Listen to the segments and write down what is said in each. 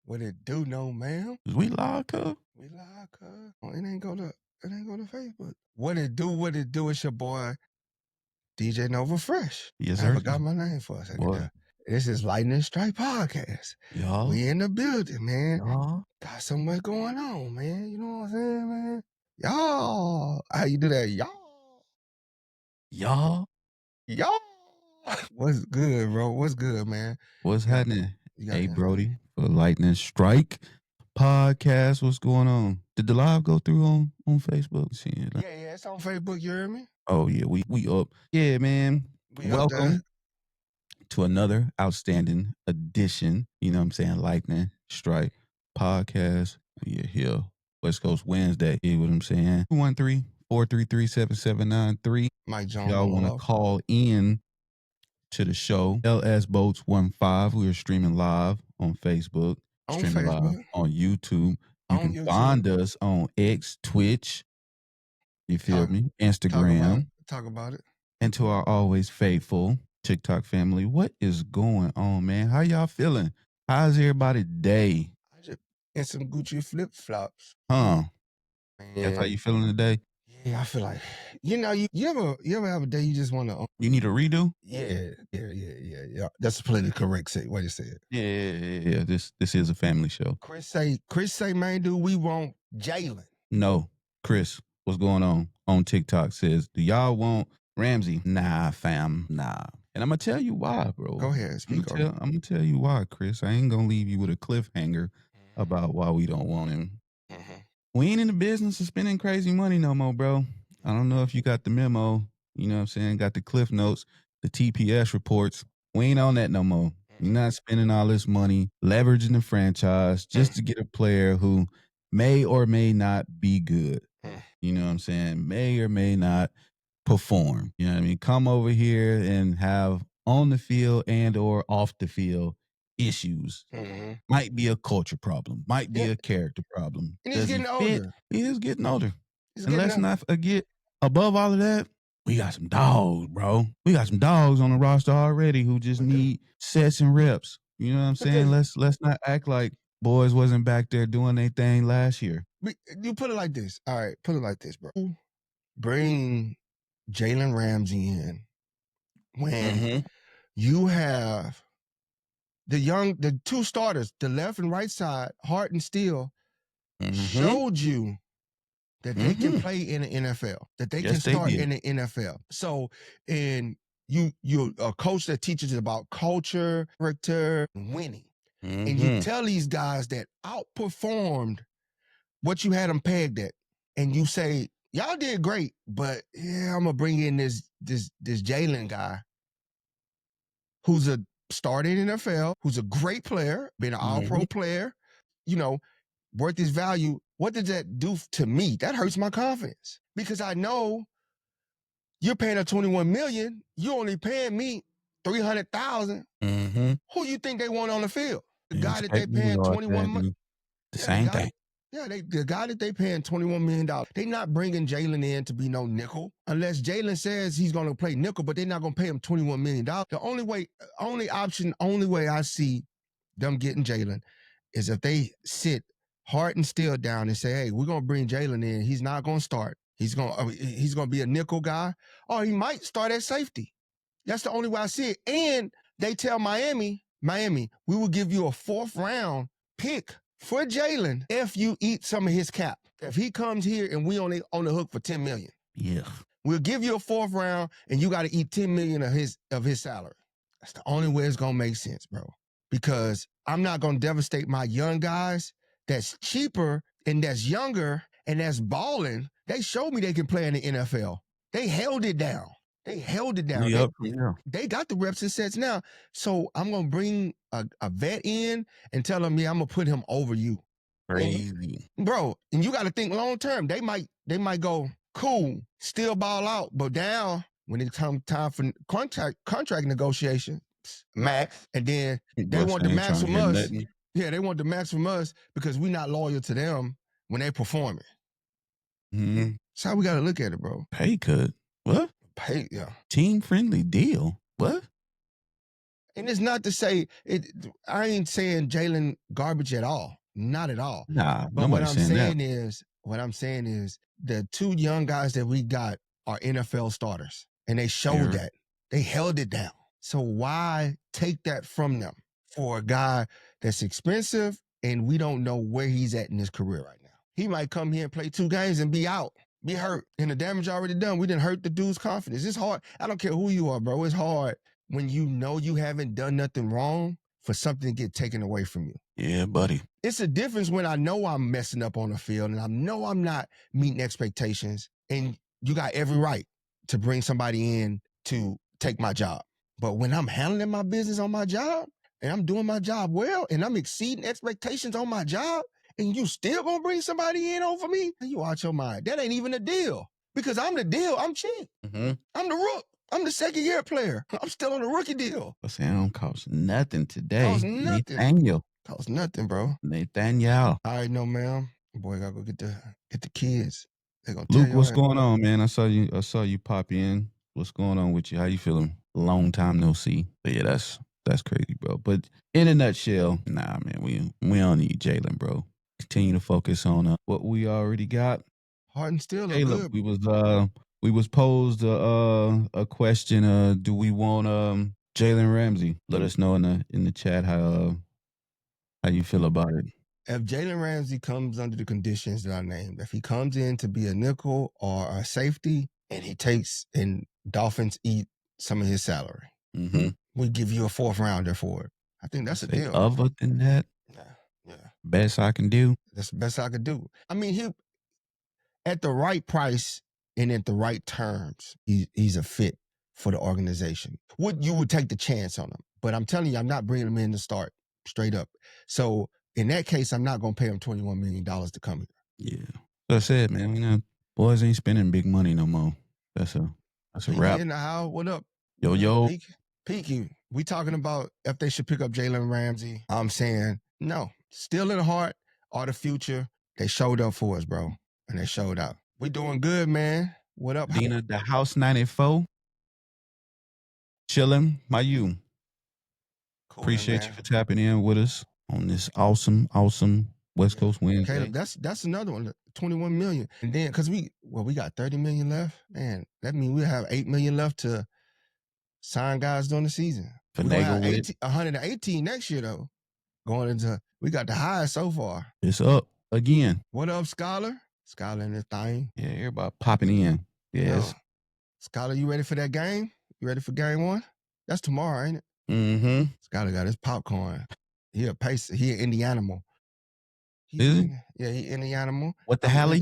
What it do, no ma'am? Is we live, cuz? We live, cuz. Oh, it ain't go to Facebook. What it do? It's your boy DJnovafresh. Yes, I sir. forgot my name for a second What? there. This is Lightning Strike Podcast. Y'all? We in the building, man. Y'all? Got so much going on, man. You know what I'm saying, man? Y'all. How you do that? Y'all. Y'all? Y'all. What's good, bro? What's good, man? What's You got- happening? you got Hey, the- Brodie, for Lightning Strike Podcast. What's going on? Did the live go through on Facebook? See it? Yeah, it's on Facebook. You heard me? Oh, yeah, we up. Yeah, man. We up there. Welcome to another outstanding edition, you know what I'm saying, Lightning Strike Podcast. We are here. West Coast Wednesday, you know what I'm saying? 213-433-7793. Mike Jones. Y'all want to call in to the show, LS Boats 15. We are streaming live on Facebook, streaming live on YouTube. You can find us on X, Twitch, you feel me? Instagram. Talk about it. And to our always faithful TikTok family, what is going on, man? How y'all feeling? How's everybody day? I just in some Gucci flip flops. Huh? Man. That's how you feeling today? Yeah, I feel like you ever have a day you just want to. You need a redo? Yeah. That's a politically correct way to say it. Yeah. This is a family show. Chris say, man, do we want Jalen? No, Chris, what's going on TikTok says, do y'all want Ramsey? Nah, fam, nah. And I'm gonna tell you why, bro. Go ahead, speak on it. I'm gonna tell you why, Chris. I ain't gonna leave you with a cliffhanger about why we don't want him. Mm-hmm. We ain't in the business of spending crazy money no more, bro. I don't know if you got the memo, you know what I'm saying, got the cliff notes, the TPS reports. We ain't on that no more. You're not spending all this money, leveraging the franchise just to get a player who may or may not be good. You know what I'm saying? May or may not perform. You know what I mean? Come over here and have on the field and or off the field issues. Mm-hmm. Might be a culture problem. Might be a character problem. And he's getting older. He is getting older. And let's not forget, above all of that, we got some dogs, bro. We got some dogs on the roster already who just need sets and reps. You know what I'm saying? Let's not act like boys wasn't back there doing their thing last year. You put it like this. All right, put it like this, bro. Bring Jalen Ramsey in when you have the two starters, the left and right side, Hart and Steele, showed you that they can play in the NFL, that they can start in the NFL. So, and you're a coach that teaches about culture, character, and winning. And you tell these guys that outperformed what you had them pegged at, and you say, y'all did great, but yeah, I'm gonna bring in this Jalen guy who's a started in NFL, who's a great player, been an all-pro player, you know, worth his value. What does that do to me? That hurts my confidence because I know you're paying a $21 million. You only paying me $300,000. Who you think they want on the field? The guy that they paying $21 million. The same thing. Yeah, the guy that they paying $21 million. They not bringing Jalen in to be no nickel unless Jalen says he's going to play nickel, but they're not going to pay him $21 million. The only way I see them getting Jalen is if they sit Hart and Steele down and say, hey, we're going to bring Jalen in. He's not going to start. He's going to be a nickel guy, or he might start at safety. That's the only way I see it. And they tell Miami, we will give you a 4th round pick for Jalen if you eat some of his cap. If he comes here and we only on the hook for $10 million. Yeah. We'll give you a 4th round and you got to eat $10 million of his salary. That's the only way it's going to make sense, bro. Because I'm not going to devastate my young guys that's cheaper and that's younger and that's balling. They showed me they can play in the NFL. They held it down. They got the reps and sets now. So I'm going to bring a vet in and tell him, I'm going to put him over you. Crazy. Bro, and you got to think long term. They might go, cool, still ball out, but down when it's time for contract negotiation, max, and then they want the max from us. Yeah, they want the max from us because we're not loyal to them when they performing. That's how we got to look at it, bro. Pay cut. What? Yeah. Team friendly deal. What? And it's not to say it. I ain't saying Jalen garbage at all. Not at all. Nah, But what nobody's I'm saying saying is the two young guys that we got are NFL starters. And they showed that. They held it down. So why take that from them for a guy that's expensive and we don't know where he's at in his career right now? He might come here and play 2 games and be out, be hurt. And the damage already done. We didn't hurt the dude's confidence. It's hard. I don't care who you are, bro. It's hard when you know you haven't done nothing wrong for something to get taken away from you. Yeah, buddy. It's a difference when I know I'm messing up on the field and I know I'm not meeting expectations, and you got every right to bring somebody in to take my job. But when I'm handling my business on my job and I'm doing my job well and I'm exceeding expectations on my job, and you still gonna bring somebody in over me, you out your mind. That ain't even a deal. Because I'm the deal. I'm cheap. Mm-hmm. I'm the rook. I'm the second-year player. I'm still on the rookie deal. But say, I don't cost nothing today. Cost nothing. Nathaniel. Cost nothing, bro. Nathaniel. All right, no, ma'am. Boy, gotta go get the kids. They gonna Luke, tell you what's going on, man? I saw you pop in. What's going on with you? How you feeling? Long time no see. But yeah, that's crazy, bro. But in a nutshell, nah, man, we don't need Jalen, bro. Continue to focus on what we already got. Harden still look Caleb, good. we was posed a question. Do we want Jalen Ramsey? Let us know in the chat how you feel about it. If Jalen Ramsey comes under the conditions that I named, if he comes in to be a nickel or a safety, and he takes and Dolphins eat some of his salary, we give you a 4th rounder for it. I think that's a deal. Other than that, yeah, best I can do. That's the best I could do. I mean, he at the right price and at the right terms, he's a fit for the organization. You would take the chance on him, but I'm telling you, I'm not bringing him in to start straight up. So in that case, I'm not going to pay him $21 million to come here. Yeah. That's it, man. You know, boys ain't spending big money no more. That's a wrap. In the house, what up? Yo. Peaky. We talking about if they should pick up Jalen Ramsey. I'm saying no. Still in the heart or the future. They showed up for us, bro. And they showed up. We doing good, man. What up? Dina, the House 94. Chilling. My you. Cool, appreciate you for tapping in with us on this awesome West Coast Wednesday. Caleb, that's another one. 21 million. And then because we got 30 million left. Man, that means we have 8 million left to sign guys during the season. We're gonna have 118 next year though. Going into we got the highest so far. It's up again. What up, Scholar? Scholar in this thing. Yeah, everybody popping in. Yes. Scholar, you ready for that game? You ready for game 1? That's tomorrow, ain't it? Mm-hmm. Scholar got his popcorn. He a pacer. He an Indianimal. Is he? Yeah, he Indianimal. What the hell?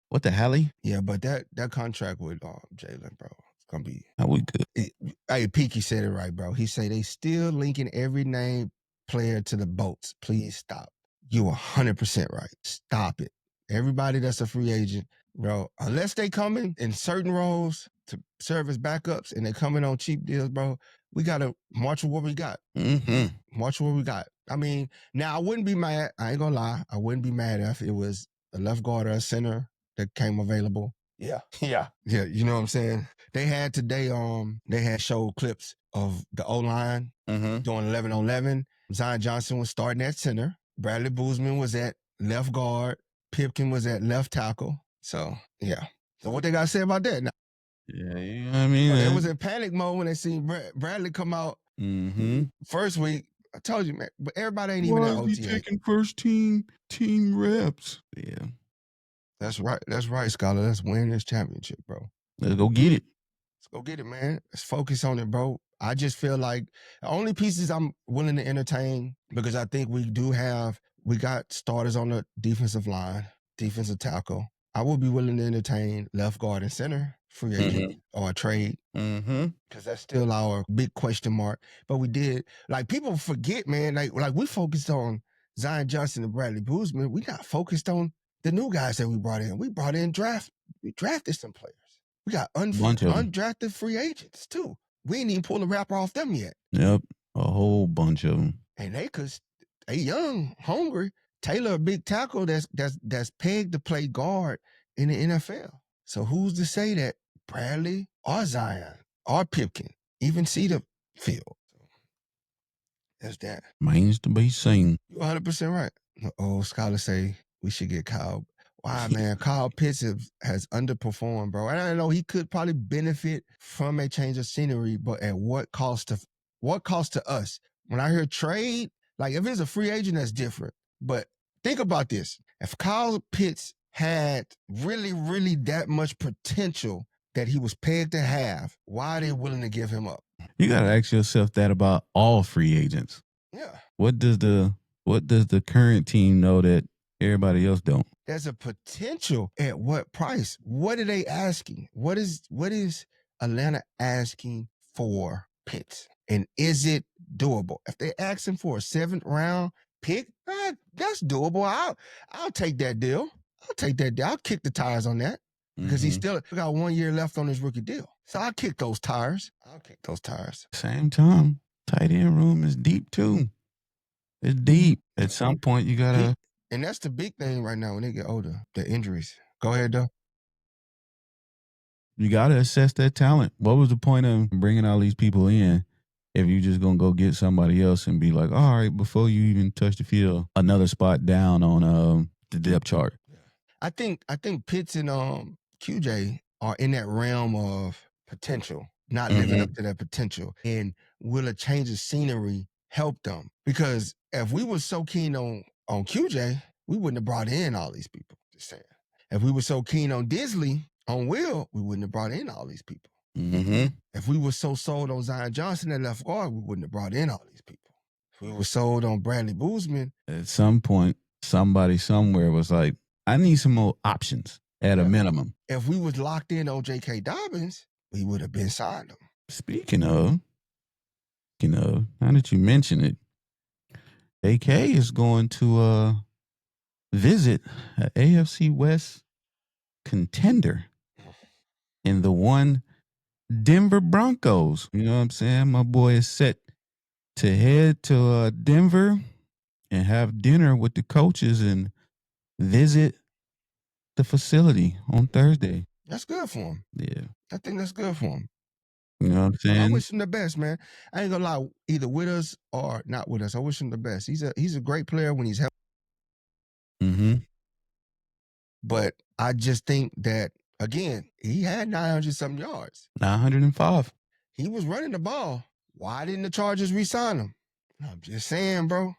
What the hell? Yeah, but that contract with Jalen, bro, it's gonna be. How we good? Hey, Peaky said it right, bro. He say they still linking every named player to the boats. Please stop. You 100% right. Stop it. Everybody that's a free agent, bro, unless they coming in certain roles to serve as backups and they coming on cheap deals, bro, we gotta march with what we got. March with what we got. I mean, now I wouldn't be mad. I ain't gonna lie. I wouldn't be mad if it was a left guard or a center that came available. Yeah. You know what I'm saying? They had today, they had showed clips of the O-line doing 11 on 11. Zion Johnson was starting at center. Bradley Boozman was at left guard. Pipkin was at left tackle. So, yeah. So what they got to say about that now? Yeah, you know what I mean? They was in panic mode when they seen Bradley come out first week. I told you, man, but everybody ain't even at OTA. He taking first team reps. Yeah. That's right, Scholar. Let's win this championship, bro. Let's go get it. Let's go get it, man. Let's focus on it, bro. I just feel like the only pieces I'm willing to entertain, because I think we got starters on the defensive line, defensive tackle. I would be willing to entertain left guard and center, free agent or a trade. Because that's still our big question mark. But we did, like, people forget, man, like we focused on Zion Johnson and Bradley Boozman. We not focused on the new guys that we brought in. We brought in we drafted some players. We got undrafted free agents too. We ain't even pulled the wrapper off them yet. Yep, a whole bunch of them. And they young, hungry. Taylor, a big tackle that's pegged to play guard in the NFL. So who's to say that Bradley or Zion or Pipkin, even see the field. That's that. Remains to be seen. You're 100% right. Old scholars say we should get Kyle. Why, man? Kyle Pitts has underperformed, bro. And I know he could probably benefit from a change of scenery, but at what cost to us? When I hear trade, like if it's a free agent, that's different. But think about this. If Kyle Pitts had really, really that much potential that he was pegged to have, why are they willing to give him up? You got to ask yourself that about all free agents. Yeah. What does the current team know that everybody else don't? There's a potential. At what price? What are they asking? What is Atlanta asking for Pitts? And is it doable? If they're asking for a 7th round pick, that's doable. I'll take that deal. I'll kick the tires on that because he's still got 1 year left on his rookie deal. So I'll kick those tires. Same time, tight end room is deep too. It's deep. At some point, you gotta. And that's the big thing right now when they get older, the injuries. Go ahead, though. You gotta assess that talent. What was the point of bringing all these people in if you just gonna go get somebody else and be like, all right, before you even touch the field, another spot down on the depth chart? I think Pitts and QJ are in that realm of potential, not living up to that potential. And will a change of scenery help them? Because if we were so keen on QJ, we wouldn't have brought in all these people. Just saying. If we were so keen on Disley, on Will, we wouldn't have brought in all these people. If we were so sold on Zion Johnson at left guard, we wouldn't have brought in all these people. If we were sold on Bradley Boozman. At some point, somebody somewhere was like, I need some more options at a minimum. If we was locked in on J.K. Dobbins, we would have been signed him. Speaking of, now that you mention it, AK is going to visit an AFC West contender in the one Denver Broncos. You know what I'm saying? My boy is set to head to Denver and have dinner with the coaches and visit the facility on Thursday. That's good for him. Yeah. I think that's good for him. You know what I'm saying? I wish him the best, man. I ain't gonna lie, either with us or not with us. I wish him the best. He's a great player when he's healthy. But I just think that, again, he had 900-something yards. 905. He was running the ball. Why didn't the Chargers re-sign him? I'm just saying, bro.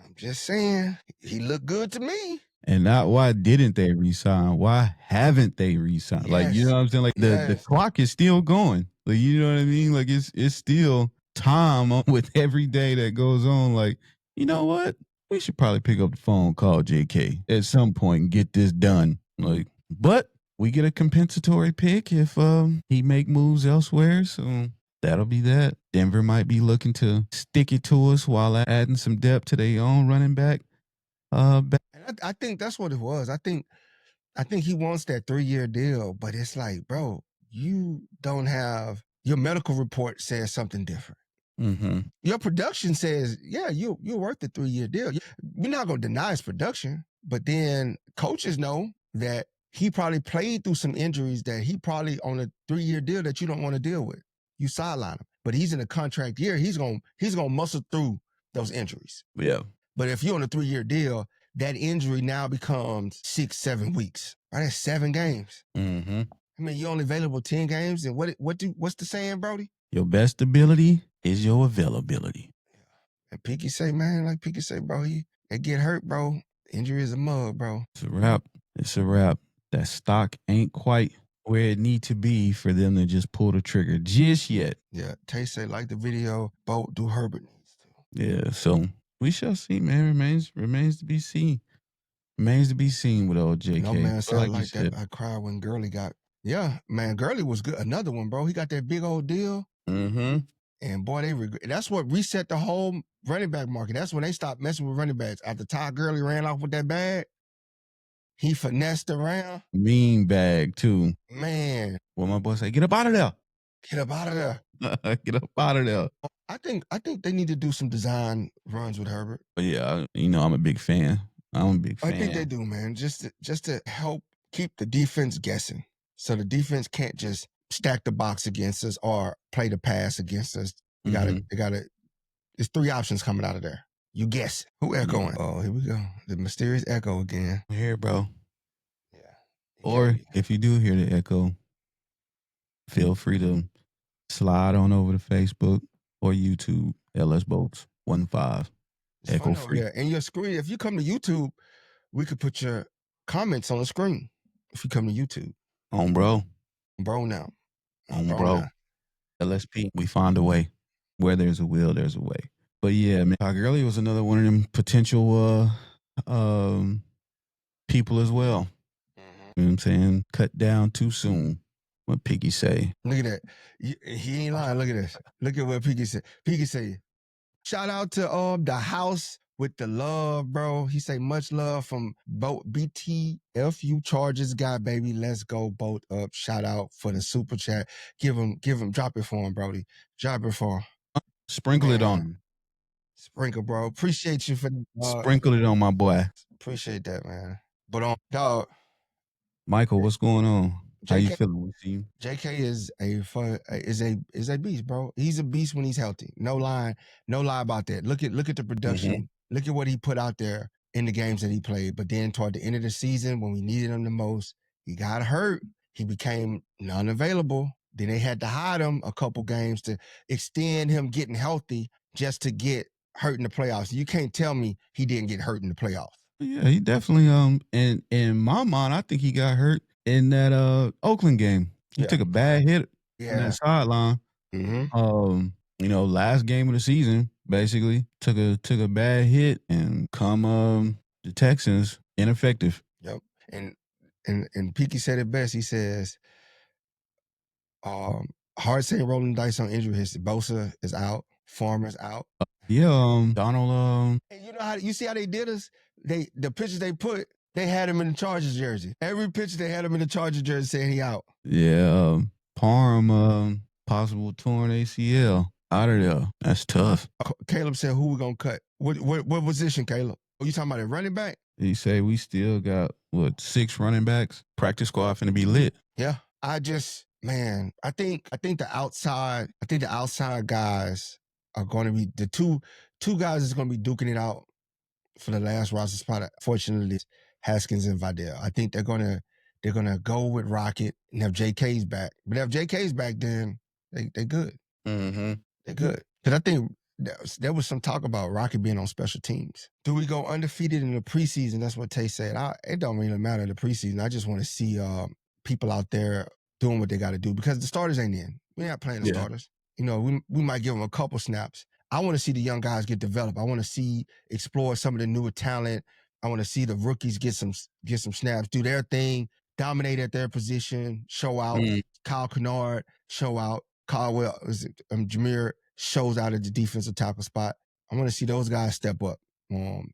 I'm just saying. He looked good to me. And not why didn't they re-sign? Why haven't they re-signed? Yes. Like, you know what I'm saying? Like the clock is still going. Like, you know what I mean? Like it's still time with every day that goes on. Like, you know what? We should probably pick up the phone, call JK at some point and get this done. Like, but we get a compensatory pick if he make moves elsewhere. So that'll be that. Denver might be looking to stick it to us while adding some depth to their own running back. I think that's what it was. I think he wants that 3-year deal, but it's like, bro, you don't have your medical report says something different. Your production says, yeah, you're worth the 3-year deal. We're not gonna deny his production, but then coaches know that he probably played through some injuries that he probably on a 3-year deal that you don't want to deal with. You sideline him, but he's in a contract year. He's gonna muscle through those injuries. Yeah. But if you're on a 3-year deal, that injury now becomes 6-7 weeks. Right? That's 7 games. I mean, you're only available 10 games. And what's the saying, Brodie? Your best ability is your availability. And Picky say, man, like Picky say, bro, they get hurt, bro. Injury is a mug, bro. It's a wrap. That stock ain't quite where it need to be for them to just pull the trigger just yet. Yeah, Tay say, like the video, Bolt do Herbert needs to. Yeah, so we shall see, man. Remains to be seen. Remains to be seen with old JK. No man said like that. I cried when Gurley got. Yeah, man, Gurley was good. Another one, bro. He got that big old deal. And boy, that's what reset the whole running back market. That's when they stopped messing with running backs. After Todd Gurley ran off with that bag, he finessed around. Mean bag too. Man. What my boy say, get up out of there. Get up out of there. Get up out of there. I think they need to do some design runs with Herbert. But yeah, I'm a big fan. I'm a big fan. I think they do, man. Just to help keep the defense guessing. So the defense can't just stack the box against us or play the pass against us. They gotta. There's 3 options coming out of there. You guess who echoing? Yeah. Oh, here we go. The mysterious echo again. Here, bro. Yeah. Or if you do hear the echo, feel free to slide on over to Facebook or YouTube. LS Bolts 15 echo free. Yeah, and your screen. If you come to YouTube, we could put your comments on the screen. If you come to YouTube, on bro now, on bro. LSP, we find a way. Where there's a will, there's a way. But yeah, man, Todd Gurley was another one of them potential people as well. You know what I'm saying? Cut down too soon. What Piggy say? Look at that. He ain't lying. Look at this. Look at what Piggy said. Piggy say, shout out to the house with the love, bro. He say much love from BTFU Chargers guy, baby. Let's go boat up. Shout out for the super chat. Give him, drop it for him, Brodie. Drop it for him. Sprinkle it on him. Sprinkle, bro. Appreciate you for sprinkle it on my boy. Appreciate that, man. But dog. Michael, what's going on? How you feeling? We see you. JK is a beast, bro. He's a beast when he's healthy. No lie about that. Look at the production. Mm-hmm. Look at what he put out there in the games that he played. But then toward the end of the season, when we needed him the most, he got hurt. He became unavailable. Then they had to hide him a couple games to extend him getting healthy just to get hurt in the playoffs. You can't tell me he didn't get hurt in the playoffs. Yeah, he definitely in my mind, I think he got hurt in that Oakland game. He took a bad hit on that sideline. Mm-hmm. Last game of the season, basically took a bad hit and come the Texans ineffective. Yep. And Peaky said it best. He says, hard saying rolling dice on injury history. Bosa is out. Farmer's out. Donald. And you know how you see how they did us? The pictures they put, they had him in the Chargers jersey. Every picture they had him in the Chargers jersey saying he out. Yeah, Parham, possible torn ACL out of there. That's tough. Caleb said, "Who we gonna cut? What position, Caleb? Are you talking about a running back?" He say we still got 6 running backs. Practice squad finna be lit. Yeah, I think the outside guys are going to be the two guys that's going to be duking it out for the last roster spot. Fortunately, Haskins and Vidal. I think they're gonna go with Rocket and have JK's back. But if JK's back, then they good. Mm-hmm. They're good. Because I think there was some talk about Rocket being on special teams. Do we go undefeated in the preseason? That's what Tay said. It don't really matter in the preseason. I just want to see people out there doing what they got to do because the starters ain't in. We're not playing the starters. We might give them a couple snaps. I want to see the young guys get developed. I want to explore some of the newer talent. I want to see the rookies get some snaps, do their thing, dominate at their position, show out. Kyle Kennard, show out. Caldwell, Jameer shows out at the defensive tackle spot. I want to see those guys step up.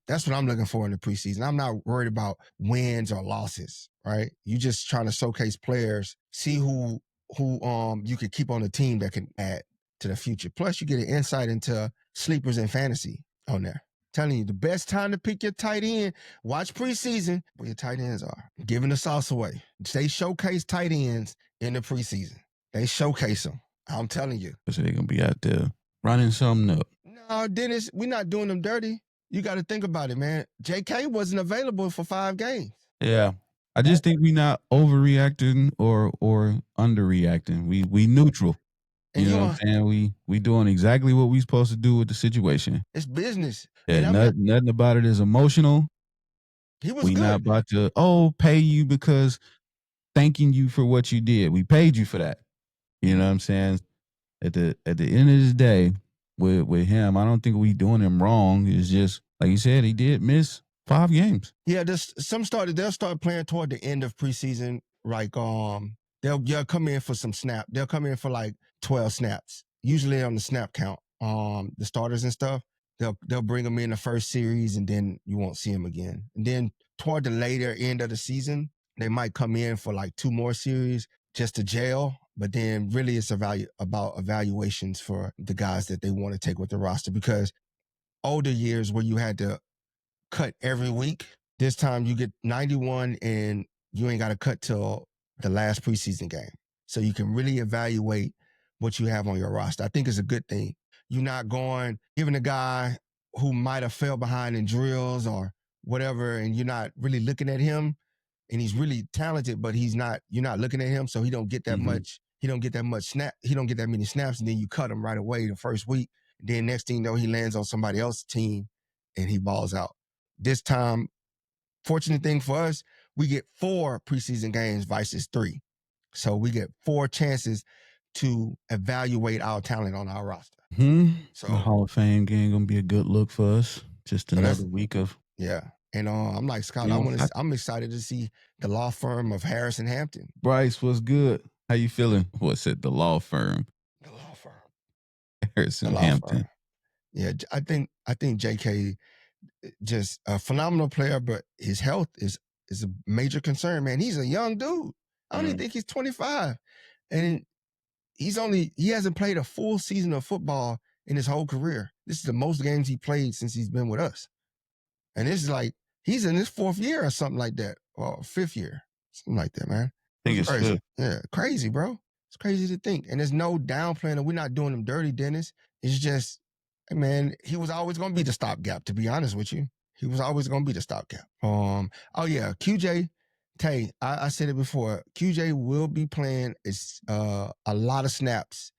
That's what I'm looking for in the preseason. I'm not worried about wins or losses, right? You just trying to showcase players, see who you can keep on the team that can add to the future. Plus, you get an insight into sleepers and fantasy on there. Telling you, the best time to pick your tight end, watch preseason where your tight ends are. Giving the sauce away. They showcase tight ends in the preseason. They showcase them. I'm telling you. So they're going to be out there running something up. No, Dennis, we're not doing them dirty. You got to think about it, man. JK wasn't available for 5 games. Yeah. I just think we're not overreacting or underreacting. We neutral. You know what I'm saying? We doing exactly what we supposed to do with the situation. It's business. Yeah, nothing about it is emotional. He was good. Not about to, pay you because thanking you for what you did. We paid you for that. You know what I'm saying? At the end of the day, with him, I don't think we doing him wrong. It's just, like you said, he did miss 5 games. Yeah, they'll start playing toward the end of preseason. Like, they'll come in for some snap. They'll come in for like 12 snaps, usually on the snap count. The starters and stuff, they'll bring them in the first series and then you won't see them again. And then toward the later end of the season, they might come in for like 2 more series just to gel. But then really it's about evaluations for the guys that they want to take with the roster, because older years where you had to cut every week, this time you get 91 and you ain't got to cut till the last preseason game. So you can really evaluate what you have on your roster. I think it's a good thing. You're not giving a guy who might have fell behind in drills or whatever, and you're not really looking at him, and he's really talented, but you're not looking at him, so he don't get that much. He don't get that much snap. He don't get that many snaps, and then you cut him right away the first week. Then next thing you know, he lands on somebody else's team, and he balls out. This time, fortunate thing for us, we get 4 preseason games versus 3. So we get 4 chances to evaluate our talent on our roster. So the Hall of Fame game gonna be a good look for us. Just another week of And I'm like, Scott, I'm excited to see the law firm of Harrison Hampton. Bryce, what's good? How you feeling? What's it? The law firm. The law firm. Harrison Hampton. Firm. Yeah, I think JK just a phenomenal player, but his health is a major concern, man. He's a young dude. I don't even think he's 25. And he hasn't played a full season of football in his whole career. This is the most games he played since he's been with us. And this is like, he's in his 4th year or something like that, or 5th year, something like that, man. I think it's crazy. Good. Yeah, crazy, bro. It's crazy to think. And there's no downplaying. We're not doing him dirty, Dennis. It's just, man, he was always going to be the stopgap, to be honest with you. He was always going to be the stopgap. QJ, Tay, I said it before. QJ will be playing a lot of snaps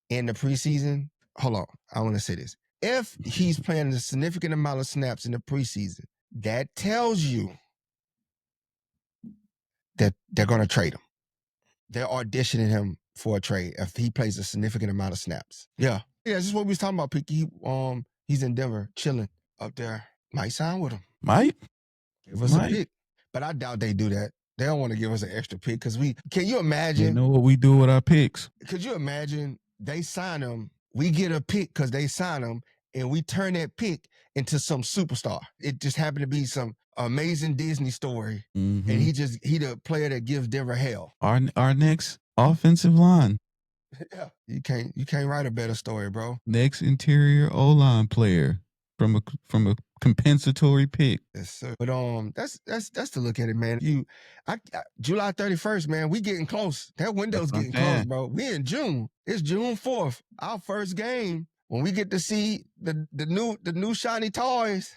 in the preseason. Hold on. I want to say this. If he's playing a significant amount of snaps in the preseason, that tells you that they're going to trade him. They're auditioning him for a trade if he plays a significant amount of snaps. Yeah, this is what we was talking about, Picky. He's in Denver, chilling up there. Might sign with him. Might give us a pick, but I doubt they do that. They don't want to give us an extra pick because can you imagine? You know what we do with our picks? Could you imagine they sign him, we get a pick because they sign him, and we turn that pick into some superstar. It just happened to be some amazing Disney story, and he the player that gives Denver hell. Our next offensive line. Yeah, you can't write a better story, bro. Next interior O-line player from a compensatory pick. Yes, sir. But that's to look at it, man. July 31st, man, we getting close. That window's getting close, bro. We in June. It's June 4th. Our first game, when we get to see the new shiny toys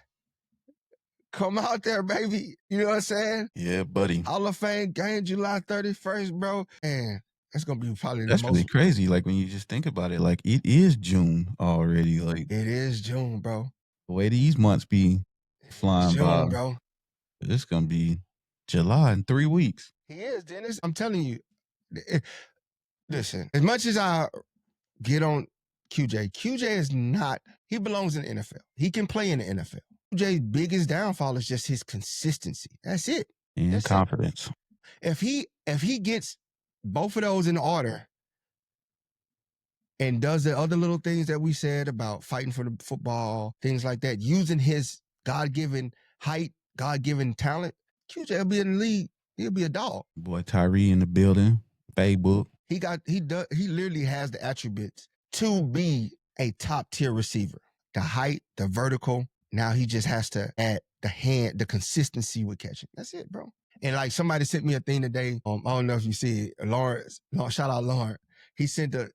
come out there, baby. You know what I'm saying? Yeah, buddy. Hall of Fame game, July 31st, bro. And that's gonna be probably that's really crazy. Like when you just think about it, like it is June already. Like it is June, bro. The way these months be flying by, bro. It's gonna be July in 3 weeks. He is, Dennis. I'm telling you. Listen, as much as I get on QJ is not. He belongs in the NFL. He can play in the NFL. QJ's biggest downfall is just his consistency. That's it. And That's confidence. If he gets both of those in order and does the other little things that we said about fighting for the football, things like that, using his God-given height, God-given talent, QJ will be in the league. He'll be a dog. Boy, Tyree in the building. Baybook. He literally has the attributes to be a top-tier receiver. The height, the vertical. Now he just has to add the consistency with catching. That's it, bro. And like somebody sent me a thing today. I don't know if you see it. Lawrence, shout out Lawrence. He sent the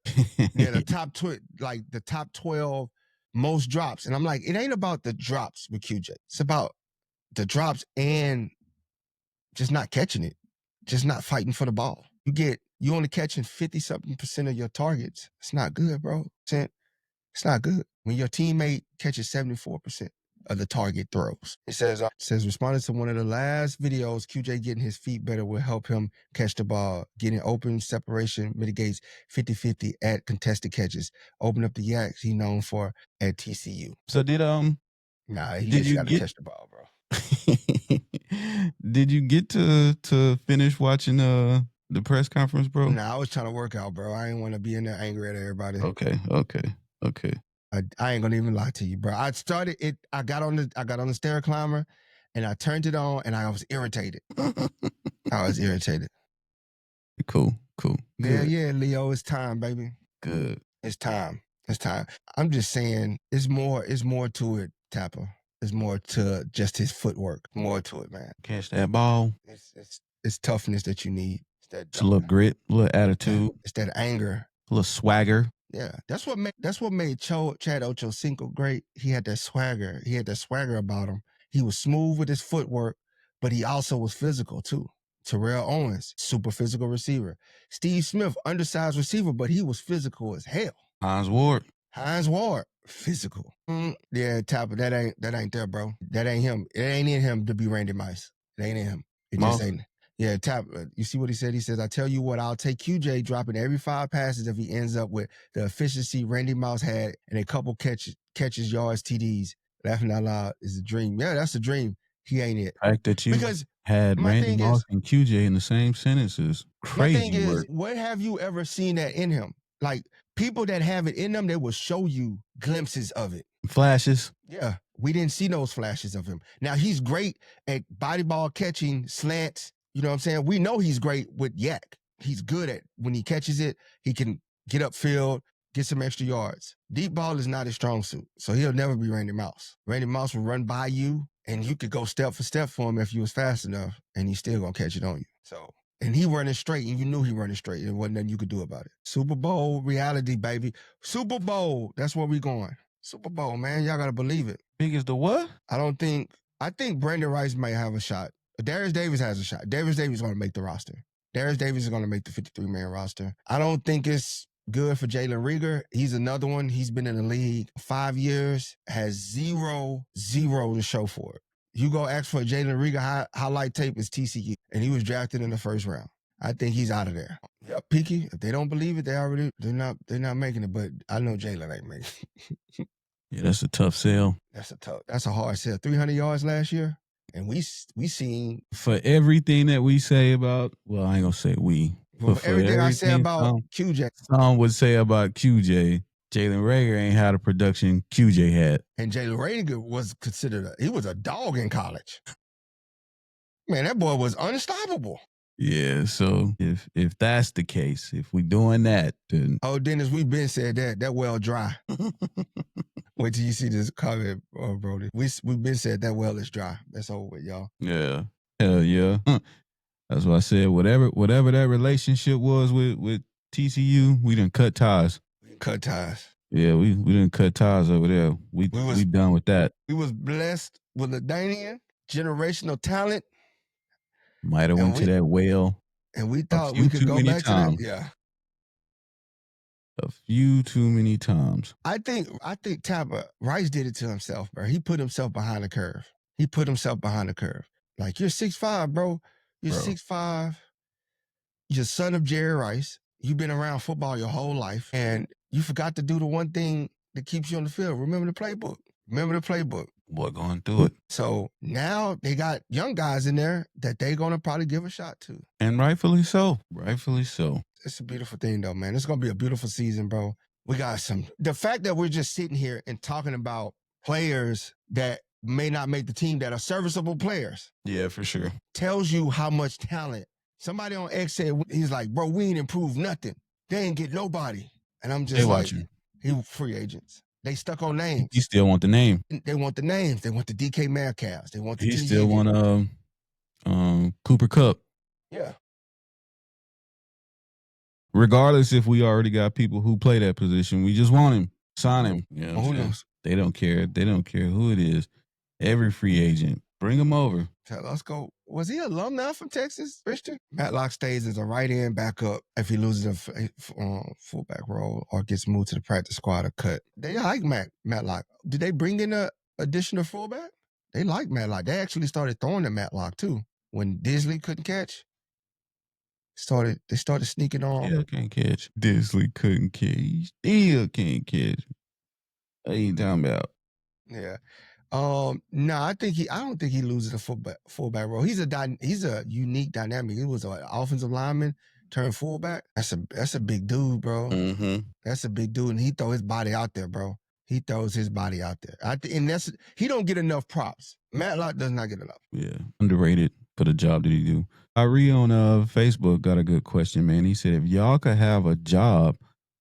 top 12 most drops. And I'm like, it ain't about the drops with QJ. It's about the drops and just not catching it. Just not fighting for the ball. You only catching 50-something% of your targets. It's not good, bro. It's not good. When your teammate catches 74% of the target throws. It says responding to one of the last videos, QJ getting his feet better will help him catch the ball. Getting open separation mitigates 50-50 at contested catches. Open up the yaks he known for at TCU. So did he just got to catch the ball, bro. Did you get to finish watching the press conference, bro? Nah, I was trying to work out, bro. I didn't want to be in there angry at everybody. Okay. I ain't gonna even lie to you, bro. I started it. I got on the stair climber, and I turned it on, and I was irritated. Cool. Good. Yeah, Leo. It's time, baby. Good. It's time. I'm just saying, it's more to it, Tapper. It's more to just his footwork. More to it, man. Catch that ball. It's toughness that you need. It's a little grit, a little attitude. It's that anger. A little swagger. Yeah, that's what made Chad Ochocinco great. He had that swagger. He had that swagger about him. He was smooth with his footwork, but he also was physical too. Terrell Owens, super physical receiver. Steve Smith, undersized receiver, but he was physical as hell. Hines Ward, physical. Yeah, Tapper, that ain't there, bro. That ain't him. It ain't in him to be Randy Mice. It ain't in him. It just ain't. Yeah, you see what he said? He says, I tell you what, I'll take QJ dropping every 5 passes if he ends up with the efficiency Randy Mouse had and a couple catches, yards, TDs. Laughing out loud is a dream. Yeah, that's a dream. He ain't it. The fact that you had Randy Moss and QJ in the same sentence is crazy. My thing is, what have you ever seen that in him? Like, people that have it in them, they will show you glimpses of it. Flashes. Yeah, we didn't see those flashes of him. Now, he's great at body ball catching, slants. You know what I'm saying? We know he's great with yak. He's good at when he catches it, he can get upfield, get some extra yards. Deep ball is not his strong suit, so he'll never be Randy Mouse. Randy Mouse will run by you, and you could go step for step for him if you was fast enough, and he's still gonna catch it on you. So, and he running straight, and you knew he running straight. There wasn't nothing you could do about it. Super Bowl reality, baby. Super Bowl. That's where we going. Super Bowl, man. Y'all gotta believe it. Big as the what? I think Brandon Rice might have a shot. Darius Davis has a shot. Darius Davis is going to make the roster. Darius Davis is going to make the 53-man roster. I don't think it's good for Jalen Reagor. He's another one. He's been in the league 5 years, has zero to show for it. You go ask for Jalen Reagor highlight tape is TCU, and he was drafted in the first round. I think he's out of there. Yep, Peaky. If they don't believe it, they're not making it. But I know Jalen ain't making it. Yeah, that's a tough sell. That's a hard sell. 300 yards last year. And we seen for everything that we say about, well, I ain't gonna say we, but for everything I say about QJ. Some would say about QJ, Jalen Reagor ain't had the production QJ had. And Jalen Reagor was considered he was a dog in college. Man, that boy was unstoppable. Yeah, so if that's the case, if we doing that, then Dennis, we've been said that well dry. Wait till you see this comment, Brodie. We've been said that well is dry. That's over with, y'all. Yeah, hell yeah. That's what I said. Whatever that relationship was with TCU, we done cut ties. Yeah, we didn't cut ties over there. We done with that. We was blessed with a Danian generational talent. Might have went to that well. And we thought we could go back to that. Yeah. A few too many times. I think Tapper, Rice did it to himself, bro. He put himself behind the curve. Like, you're 6'5", bro. You're 6'5". You're son of Jerry Rice. You've been around football your whole life. And you forgot to do the one thing that keeps you on the field. Remember the playbook. Boy, going through it. So now they got young guys in there that they're going to probably give a shot to. And rightfully so. It's a beautiful thing, though, man. It's going to be a beautiful season, bro. We got the fact that we're just sitting here and talking about players that may not make the team that are serviceable players. Yeah, for sure. Tells you how much talent. Somebody on X said, he's like, bro, we ain't improved nothing. They ain't get nobody. And I'm just watching. He free agents. They stuck on names. You still want the name. They want the names. They want the DK Metcalfs. They want the He still want Cooper Kupp. Yeah. Regardless if we already got people who play that position, we just want him. Sign him. You know who knows? They don't care. They don't care who it is. Every free agent, bring him over. Let's go. Was he alumni from Texas, Christian? Matlock stays as a right end backup if he loses a fullback role or gets moved to the practice squad or cut. They like Matlock. Did they bring in an additional fullback? They like Matlock. They actually started throwing at Matlock too. When Disley couldn't catch, they started sneaking on. Still can't catch. Disley couldn't catch. Still can't catch. What are you talking about? Yeah. No, I don't think he loses a fullback role. He's a unique dynamic. He was an offensive lineman turned fullback. That's a big dude, bro. Mm-hmm. That's a big dude, and he throw his body out there, bro. He throws his body out there. And he don't get enough props. Matlock does not get enough. Yeah, underrated for the job that he do. Ari on Facebook got a good question, man. He said, if y'all could have a job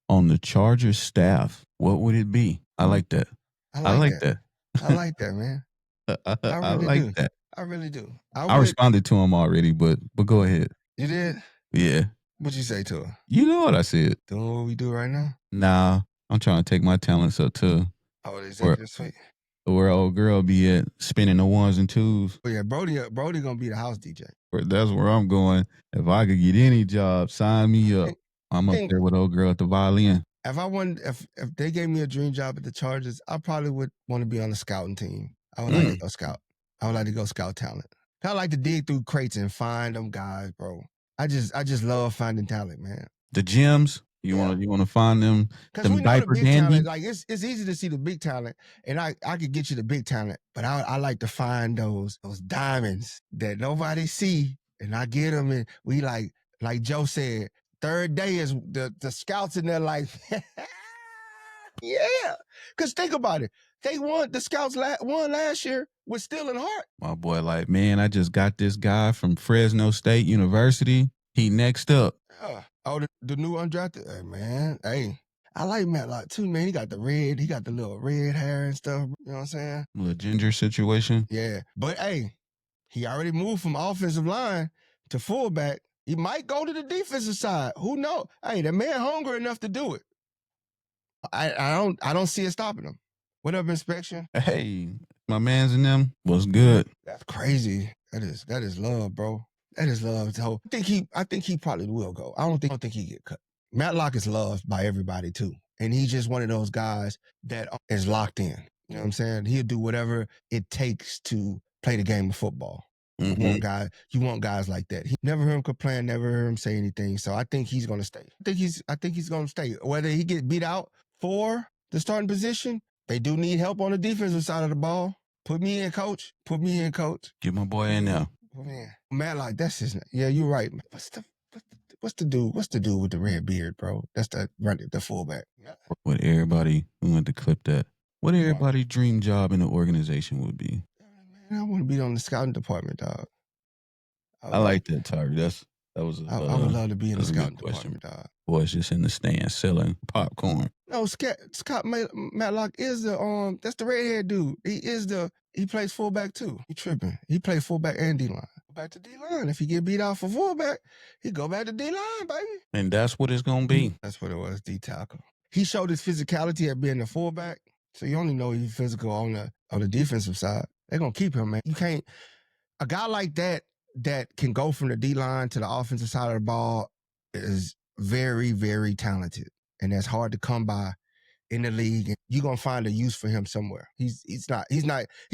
on the Chargers staff, what would it be? I like that. I like that. I like that, man. I like that. I really do. I responded to him already, but go ahead. You did? Yeah. What you say to her? You know what I said. Doing what we do right now? Nah, I'm trying to take my talents up to the executive suite. Where old girl be at, spinning the ones and twos. Oh yeah, Brodie gonna be the house DJ. That's where I'm going. If I could get any job, sign me up. I'm up there with old girl at the violin. If they gave me a dream job at the Chargers, I probably would want to be on the scouting team. I would like to go scout. I would like to go scout talent. I like to dig through crates and find them guys, bro. I just love finding talent, man. The gems. You want to find them. Because we know the big talent. Like it's easy to see the big talent, and I could get you the big talent, but I like to find those diamonds that nobody see, and I get them, and we like Joe said, third day is the scouts in there like, yeah. Because think about it, they won. The scouts won last year with Stealing Heart. My boy, like, man, I just got this guy from Fresno State University. He next up. The new undrafted. Hey, man. Hey, I like Matlock too, man. He got the little red hair and stuff. You know what I'm saying? Little ginger situation. Yeah. But hey, he already moved from offensive line to fullback. He might go to the defensive side. Who knows? Hey, the man hungry enough to do it. I don't see it stopping him. What up, Inspection? Hey, my mans and them was good. That's crazy. That is love, bro. That is love. So I think he probably will go. I don't think he get cut. Matlock is loved by everybody too. And he's just one of those guys that is locked in. You know what I'm saying? He'll do whatever it takes to play the game of football. Mm-hmm. You want guys like that. He never heard him complain, never heard him say anything. So I think he's gonna stay. I think he's gonna stay. Whether he get beat out for the starting position, they do need help on the defensive side of the ball. Put me in, coach. Get my boy in there. Oh, man, Matlock, that's his name. Yeah, you're right. What's the dude with the red beard, bro? That's the fullback. What everybody who went to clip that. What everybody's dream job in the organization would be. Man, I want to be on the scouting department, dog. I like that, Tyre. I would love to be in the scouting department, dog. Boys just in the stands selling popcorn. No, Scott Matlock is that's the red-haired dude. He plays fullback too. He tripping. He plays fullback and D-line. Go back to D-line. If he get beat out for fullback, he go back to D-line, baby. And that's what it's going to be. That's what it was, D-tackle. He showed his physicality at being the fullback, so you only know he's physical on the defensive side. They're going to keep him, man. You can't – a guy like that can go from the D-line to the offensive side of the ball is very, very talented. And that's hard to come by in the league. And you're going to find a use for him somewhere. He's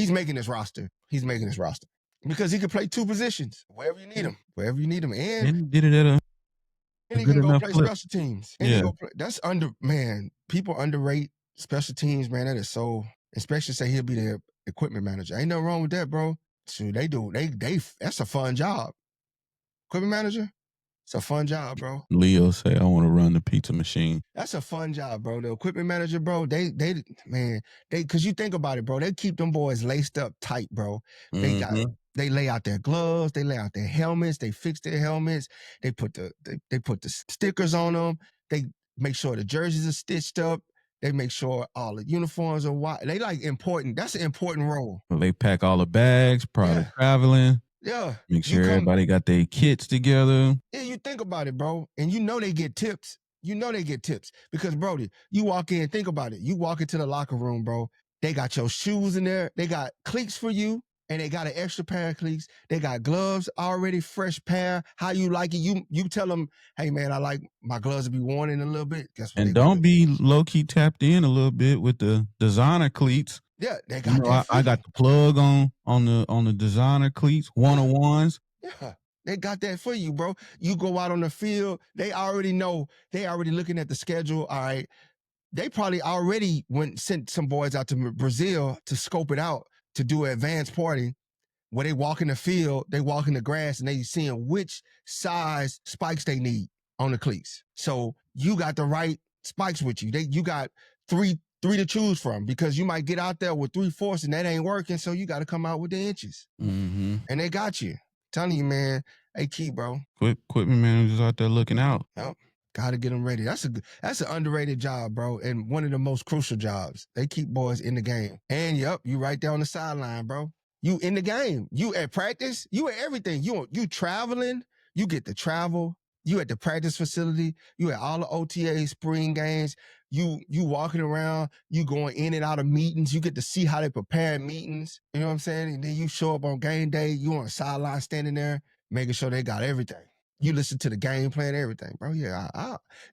making his roster. He's making his roster. Because he can play two positions. Wherever you need him. And he did it at a he can go play special teams. And people underrate special teams, man. That is so, especially say he'll be the equipment manager. Ain't nothing wrong with that, bro. So that's a fun job. Equipment manager? It's a fun job, bro. Leo say, I want to run the pizza machine. That's a fun job, bro. The equipment manager, bro, because you think about it, bro, they keep them boys laced up tight, bro. They lay out their gloves, they lay out their helmets, they fix their helmets, they put the stickers on them, they make sure the jerseys are stitched up, they make sure all the uniforms are white. They that's an important role. Well, they pack all the bags prior to traveling. Yeah. Make sure everybody got their kits together. Yeah, you think about it, bro. And you know they get tips. Because, Brodie, you walk in, think about it. You walk into the locker room, bro. They got your shoes in there. They got cleats for you. And they got an extra pair of cleats. They got gloves already, fresh pair. How you like it? You tell them, hey, man, I like my gloves to be worn in a little bit. Guess what? And don't be low-key tapped in a little bit with the designer cleats. Yeah, they got that. I got the plug on the designer cleats, one-on-ones. Yeah, they got that for you, bro. You go out on the field, they already know. They already looking at the schedule. All right, they probably already sent some boys out to Brazil to scope it out, to do an advanced party where they walk in the field, they walk in the grass, and they seeing which size spikes they need on the cleats. So you got the right spikes with you. You got three to choose from, because you might get out there with 3/4 and that ain't working, so you got to come out with the inches. Mm-hmm. And they got you. Telling you, man, hey, key, bro. Equipment managers out there looking out. Yep. Got to get them ready. That's an underrated job, bro, and one of the most crucial jobs. They keep boys in the game. And, you right there on the sideline, bro. You in the game. You at practice. You at everything. You traveling. You get to travel. You at the practice facility. You at all the OTA spring games. You walking around. You going in and out of meetings. You get to see how they prepare meetings. You know what I'm saying? And then you show up on game day. You on the sideline standing there, making sure they got everything. You listen to the game plan, everything, bro. Yeah,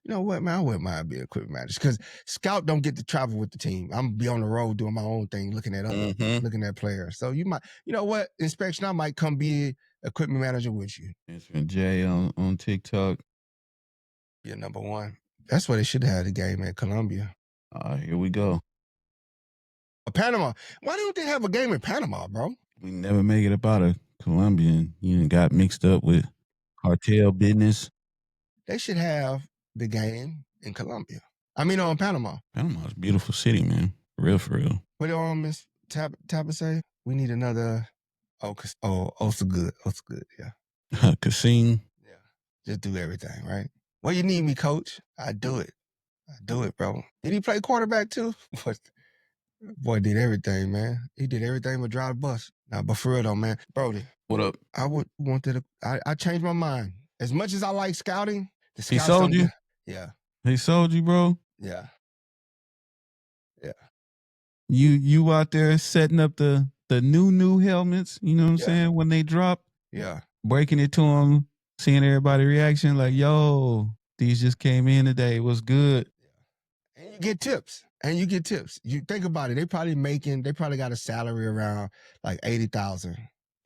you know what, man? I wouldn't mind being equipment manager because scout don't get to travel with the team. I'm gonna be on the road doing my own thing, looking at players. So you know what? Inspection, I might come be equipment manager with you. It's from Jay on TikTok. You're number one. That's why they should have had the game at Columbia. Here we go. Panama. Why don't they have a game in Panama, bro? We never make it about a Colombian. You got mixed up with cartel business. They should have the game in Colombia. I mean, on Panama. Panama's a beautiful city, man. For real. What do Miss Tapper say? We need another. So good. Yeah. Casino. Yeah. Just do everything, right? Well, you need me, coach. I do it, bro. Did he play quarterback too? Boy did everything, man. He did everything but drive the bus. Nah, but for real though, man. Brodie. What up? I would wanted to. I changed my mind. As much as I like scouting, the scouts he sold you? Yeah. He sold you, bro? Yeah. Yeah. You out there setting up the new helmets, you know what I'm saying, when they drop? Yeah. Breaking it to them, seeing everybody reaction like, yo, these just came in today. What's good? And you get tips. You think about it. They probably got a salary around like 80,000.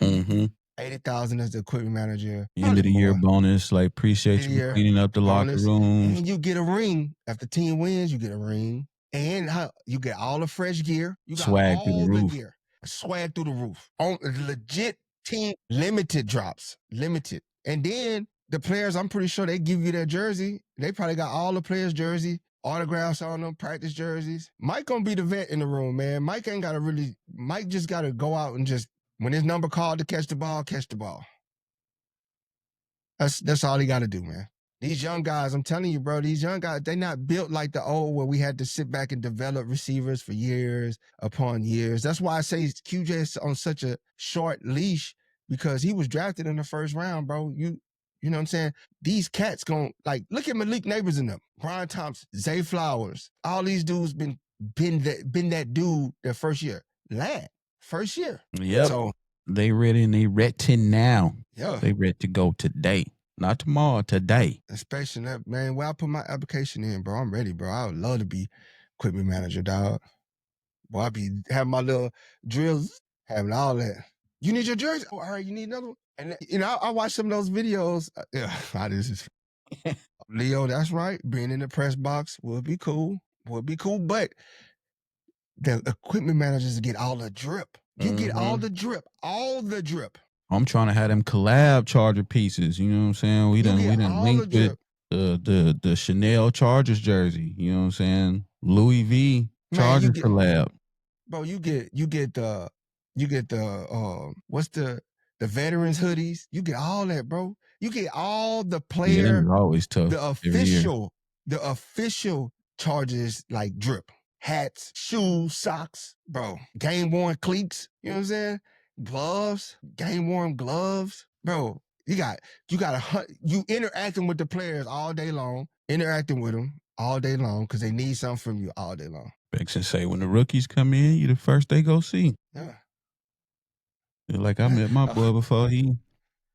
Mm-hmm. 80,000 as the equipment manager. End of the year bonus, like appreciate you for cleaning up the locker rooms. And you get a ring. If the team wins, you get a ring. And you get all the fresh gear. You got swag through the roof. Gear. Swag through the roof. On legit team limited drops. Limited. And then the players, I'm pretty sure they give you their jersey. They probably got all the players' jersey, autographs on them, practice jerseys. Mike gonna be the vet in the room, man. Mike just gotta go out and just, when his number called to catch the ball, catch the ball. That's all he gotta do, man. These young guys, I'm telling you, bro, these young guys, they not built like the old where we had to sit back and develop receivers for years upon years. That's why I say QJ is on such a short leash, because he was drafted in the first round, bro. You know what I'm saying? These cats look at Malik Neighbors in them, Brian Thompson, Zay Flowers. All these dudes been that dude their first year. First year. Yep. So they ready and they ready now. Yeah. They ready to go today. Not tomorrow, today. Especially that, man. Where I put my application in, bro. I'm ready, bro. I would love to be equipment manager, dog. Boy, I be having my little drills, having all that. You need your jersey? Oh, all right, you need another one? And I watch some of those videos. This is Leo, that's right. Being in the press box would be cool. But the equipment managers get all the drip. You get all the drip. I'm trying to have them collab Charger pieces. You know what I'm saying? We done linked with the Chanel Chargers jersey. You know what I'm saying? Louis V Chargers collab. Bro, you get the what's the veterans hoodies? You get all that, bro. You get all the player. Yeah, always tough. The official Chargers like drip. Hats, shoes, socks, bro. Game worn cleats. You know what I'm saying? Gloves, game worn gloves, bro. You interacting with the players all day long, because they need something from you all day long. Bex and say when the rookies come in, you the first they go see. Yeah. Like I met my boy before he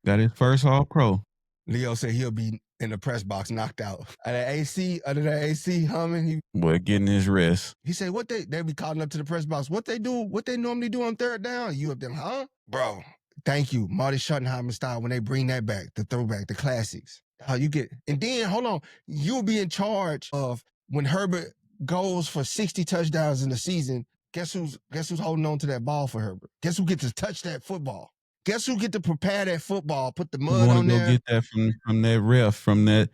got his first All-Pro. Leo said he'll be in the press box knocked out. Under that AC humming. Boy, getting his rest. He said, they be calling up to the press box. What they normally do on third down? You up there, huh? Bro, thank you. Marty Schottenheimer style when they bring that back, the throwback, the classics. How you get, and then, hold on, you'll be in charge of when Herbert goes for 60 touchdowns in the season. Guess who's holding on to that ball for Herbert? Guess who gets to touch that football? Guess who get to prepare that football, put the mud on there? You get that from that ref, from that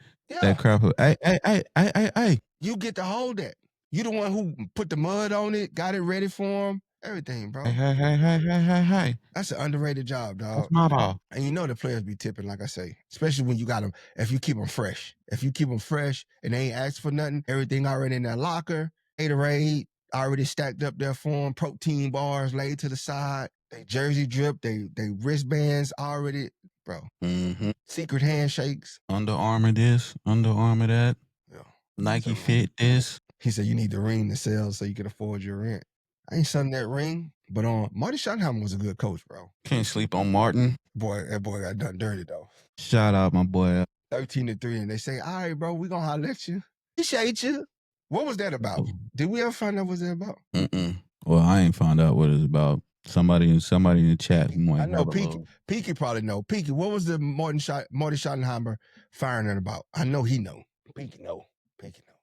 crap. Hey. You get to hold that. You the one who put the mud on it, got it ready for him, everything, bro. Hey. That's an underrated job, dog. That's my ball. And you know the players be tipping, like I say, especially when you got them, if you keep them fresh. If you keep them fresh and they ain't asked for nothing, everything already in their locker, Gatorade already stacked up there for them, protein bars laid to the side. They jersey drip, they wristbands already. bro. Mm-hmm. Secret handshakes. Under Armour this, Under Armour that. Yeah. Nike Fit this. He said you need the ring to sell so you can afford your rent. I ain't selling that ring, but Marty Schottenheimer was a good coach, bro. Can't sleep on Martin. Boy, that boy got done dirty though. Shout out my boy. 13-3, and they say, all right, bro, we gonna holler at you. Appreciate you. What was that about? Did we ever find out what that about? Well, I ain't found out what it's about. Somebody in the chat might. I know Peaky probably know. Peaky, what was the Marty Schottenheimer firing it about? I know he know. Peaky know.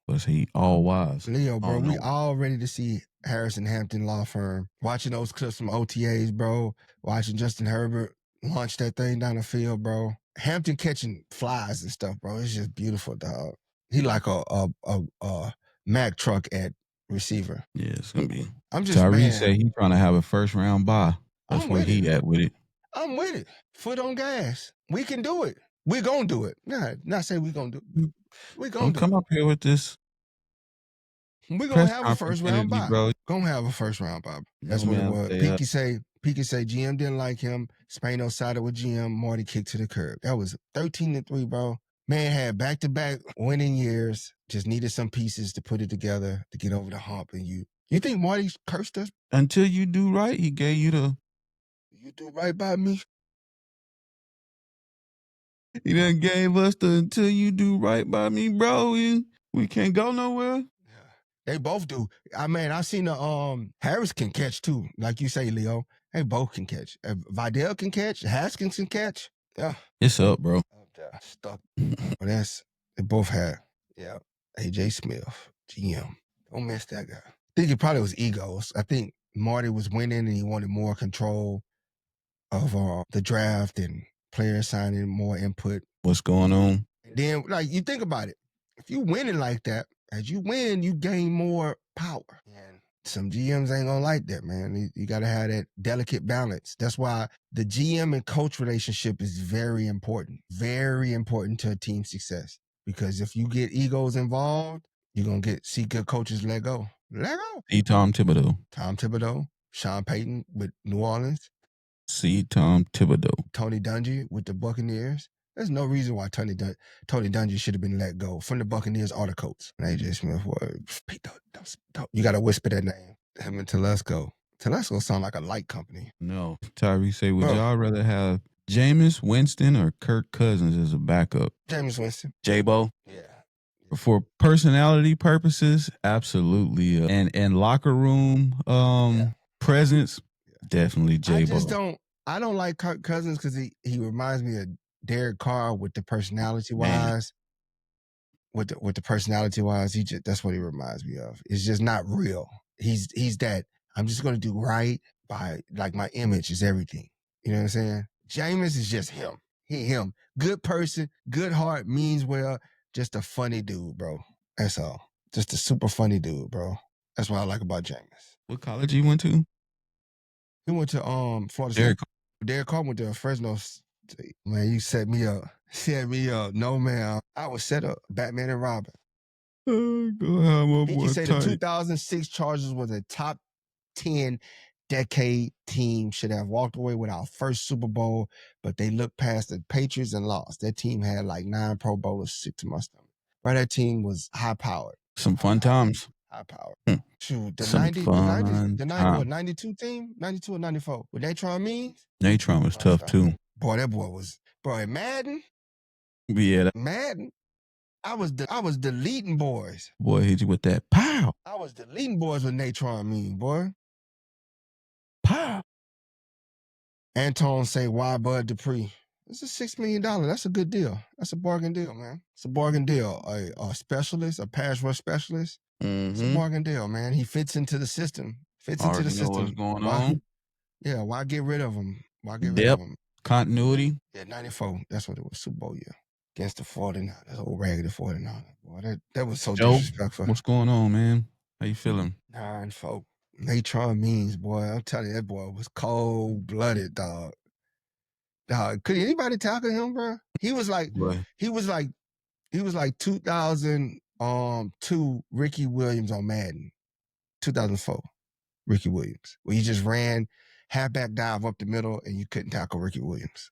Was he all wise? Leo, bro, we all ready to see Harrison Hampton Law Firm. Watching those clips from OTAs, bro. Watching Justin Herbert launch that thing down the field, bro. Hampton catching flies and stuff, bro. It's just beautiful, dog. He like a Mack truck at receiver. Yeah, it's gonna be. I'm just Tyree said he trying to have a first round bye. That's I'm where he at with it. I'm with it. Foot on gas. We can do it. We gonna do it. Nah, not say we gonna do it. We gonna do come up here with this. We gonna have a first round bye. Bro. Gonna have a first round bye. That's what it was. Peaky say GM didn't like him. Spano sided with GM. Marty kicked to the curb. That was 13-3, bro. Man had back-to-back winning years. Just needed some pieces to put it together to get over the hump. And you think Marty cursed us? Until you do right, he gave you the. You do right by me. He done gave us the until you do right by me, bro. We can't go nowhere. They both do. I seen the Harris can catch too. Like you say, Leo. They both can catch. Vidal can catch. Haskins can catch. Yeah. It's up, bro. Stuck. Well, they both had. Yeah. AJ Smith, GM. Don't miss that guy. I think it probably was egos. I think Marty was winning and he wanted more control of the draft and player signing, more input. What's going on? And then, like, you think about it. If you winning like that, as you win, you gain more power. And some GMs ain't gonna like that, man. You gotta have that delicate balance. That's why the GM and coach relationship is very important to a team's success. Because if you get egos involved, you're gonna see good coaches let go. See Tom Thibodeau, Sean Payton with New Orleans. See Tom Thibodeau. Tony Dungy with the Buccaneers. There's no reason why Tony Dungy should have been let go from the Buccaneers or the Colts. And AJ Smith, don't. You got to whisper that name. Him and Telesco. Telesco sound like a light company. No. Tyree say, would y'all rather have Jameis Winston or Kirk Cousins as a backup? Jameis Winston. J-Bo? Yeah. For personality purposes, absolutely. And locker room presence, definitely J-Bo. I don't like Kirk Cousins because he reminds me of Derek Carr with the personality wise. With the personality wise, that's what he reminds me of. It's just not real. He's that I'm just gonna do right by, like, my image is everything. You know what I'm saying? Jameis is just him. Him. Good person, good heart, means well, just a funny dude, bro. That's all. Just a super funny dude, bro. That's what I like about Jameis. What college he went to? He went to Florida State. Derek Carr went to Fresno State. Man, you set me up. No, man. I was set up. Batman and Robin. He said the 2006 Chargers was a top 10 decade team, should have walked away with our first Super Bowl, but they looked past the Patriots and lost. That team had like 9 Pro Bowlers, sick to my stomach. But that team was high-powered. Some fun times. High-powered. Shoot, the 92 team? 92 or 94? With Natron Means? Natron was tough, too. Boy, that boy was... Bro, Madden? Yeah. Madden? I was deleting boys. Boy, hit you with that pow. I was deleting boys with Natron Mean, boy. Pow. Anton say, why Bud Dupree? It's a $6 million. That's a good deal. That's a bargain deal, man. It's a bargain deal. A specialist, a pass rush specialist. Mm-hmm. It's a bargain deal, man. He fits into the system. Know what's going on. Yeah, why get rid of him? Rid of him? Continuity. Yeah, 94. That's what it was, Super Bowl year. Against the 49ers, old raggedy 49ers. Boy, that was so disrespectful. What's going on, man? How you feeling? 9-4. Natron Means, boy. I'm telling you, that boy was cold-blooded, dog. Could anybody tackle him, bro? He was like 2002 Ricky Williams on Madden. 2004 Ricky Williams, where he just ran halfback dive up the middle and you couldn't tackle Ricky Williams.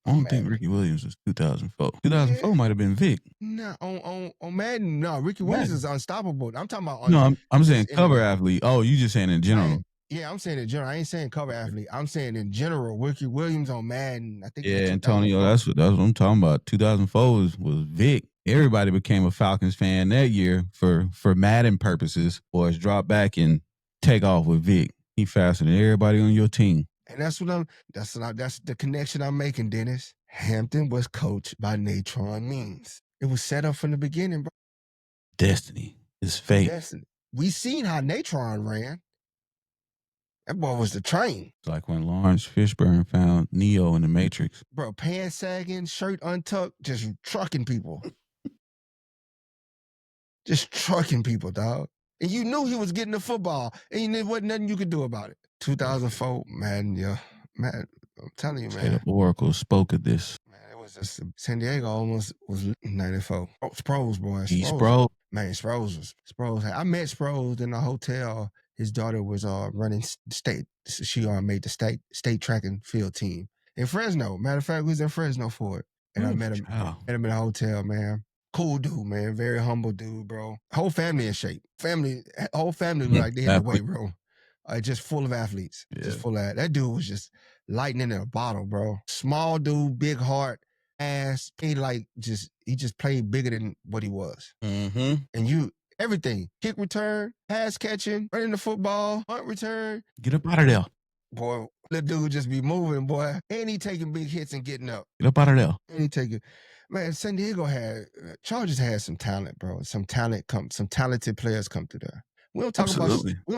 I don't think Ricky Williams was 2004. 2004 might have been Vic. No, on Madden, no, Ricky Williams is unstoppable. I'm talking about. No, I'm saying cover athlete. Oh, you just saying in general. Yeah, I'm saying in general. I ain't saying cover athlete. I'm saying in general. Ricky Williams on Madden. I think. Yeah, Antonio. That's what I'm talking about. 2004 was Vic. Everybody became a Falcons fan that year for Madden purposes. Boys drop back and take off with Vic. He faster than everybody on your team. And that's the connection I'm making, Dennis. Hampton was coached by Natron Means. It was set up from the beginning, bro. Destiny is fate. Destiny. We seen how Natron ran. That boy was the train. It's like when Lawrence Fishburne found Neo in the Matrix. Bro, pants sagging, shirt untucked, just trucking people. Just trucking people, dog. And you knew he was getting the football, and there wasn't nothing you could do about it. 2004, man, yeah. Man, I'm telling you, man. The Oracle spoke of this. Man, it was just San Diego almost was 94. Oh, Sproles, boy. Sproles. Man, Sproles. I met Sproles in a hotel. His daughter was running state. She made the state track and field team in Fresno. Matter of fact, we was in Fresno for it. And I met him in a hotel, man. Cool dude, man. Very humble dude, bro. Whole family in shape. Whole family looked like they had the weight, bro. Just full of athletes. Yeah. Just full of that dude was just lightning in a bottle, bro. Small dude, big heart, ass. He just played bigger than what he was. Mm-hmm. And everything. Kick return, pass catching, running the football, punt return. Get up out of there. Boy, the dude just be moving, boy. And he taking big hits and getting up. Get up out of there. And he taking. Man, San Diego Chargers had some talent, bro. Some talented players come through there. We don't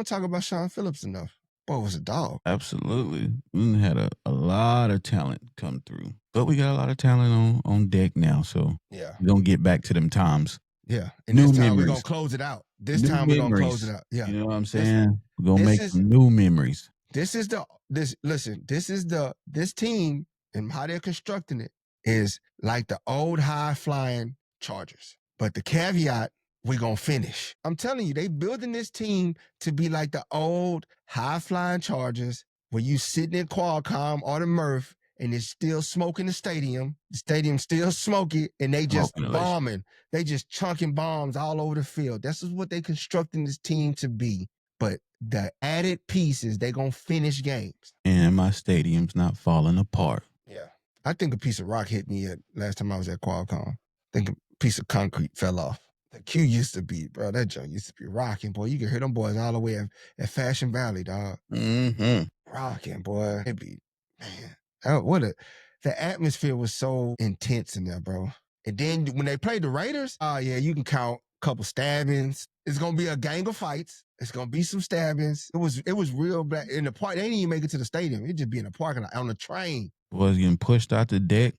talk about Sean Phillips enough. Boy, was a dog. Absolutely. We had a lot of talent come through. But we got a lot of talent on deck now, so yeah, we're going to get back to them times. Yeah. And this time we're going to close it out. Yeah. You know what I'm saying? We're going to make some new memories. This team and how they're constructing it is like the old high-flying Chargers. But the caveat, we're going to finish. I'm telling you, they building this team to be like the old high-flying Chargers where you sitting in Qualcomm or the Murph and it's still smoking the stadium. The stadium's still smoky and they just bombing. They just chunking bombs all over the field. This is what they constructing this team to be. But the added pieces, they going to finish games. And my stadium's not falling apart. Yeah. I think a piece of rock hit me last time I was at Qualcomm. I think a piece of concrete fell off. The Q used to be, bro, that joint used to be rocking, boy. You can hear them boys all the way at Fashion Valley, dog. Mm-hmm. Rocking, boy. It be, man. The atmosphere was so intense in there, bro. And then when they played the Raiders, yeah, you can count a couple stabbings. It's gonna be a gang of fights. It's gonna be some stabbings. It was real bad. In the park, they didn't even make it to the stadium. It just be in the parking lot, on the train. Was getting pushed out the deck.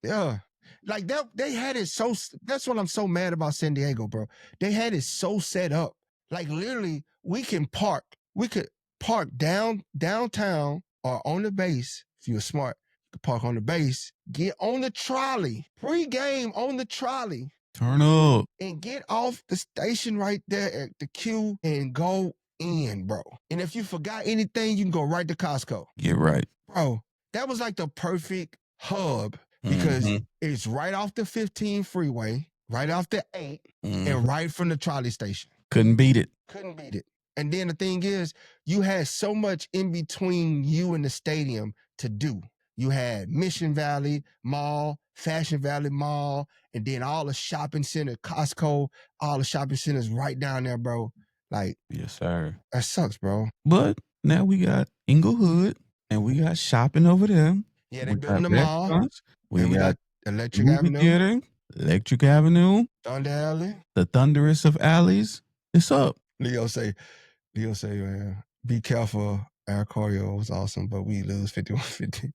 Yeah. Like that, they had it so, that's what I'm so mad about San Diego, bro. They had it so set up. Like literally, we could park downtown or on the base. If you're smart, you could park on the base, get on the trolley, pre-game on the trolley. Turn up. And get off the station right there at the Q and go in, bro. And if you forgot anything, you can go right to Costco. Get right. Bro, that was like the perfect hub because it's right off the 15 freeway, right off the 8, and right from the trolley station. Couldn't beat it. And then the thing is, you had so much in between you and the stadium to do. You had Mission Valley Mall, Fashion Valley Mall, and then all the shopping center, Costco, all the shopping centers right down there, bro. Like, yes, sir. That sucks, bro. But now we got Inglewood, and we got shopping over there. Yeah, they building the mall. We got Electric Avenue. Electric Avenue. Thunder Alley. The thunderous of alleys. It's up. Leo say, man, be careful. Our choreo was awesome, but we lose 51-50.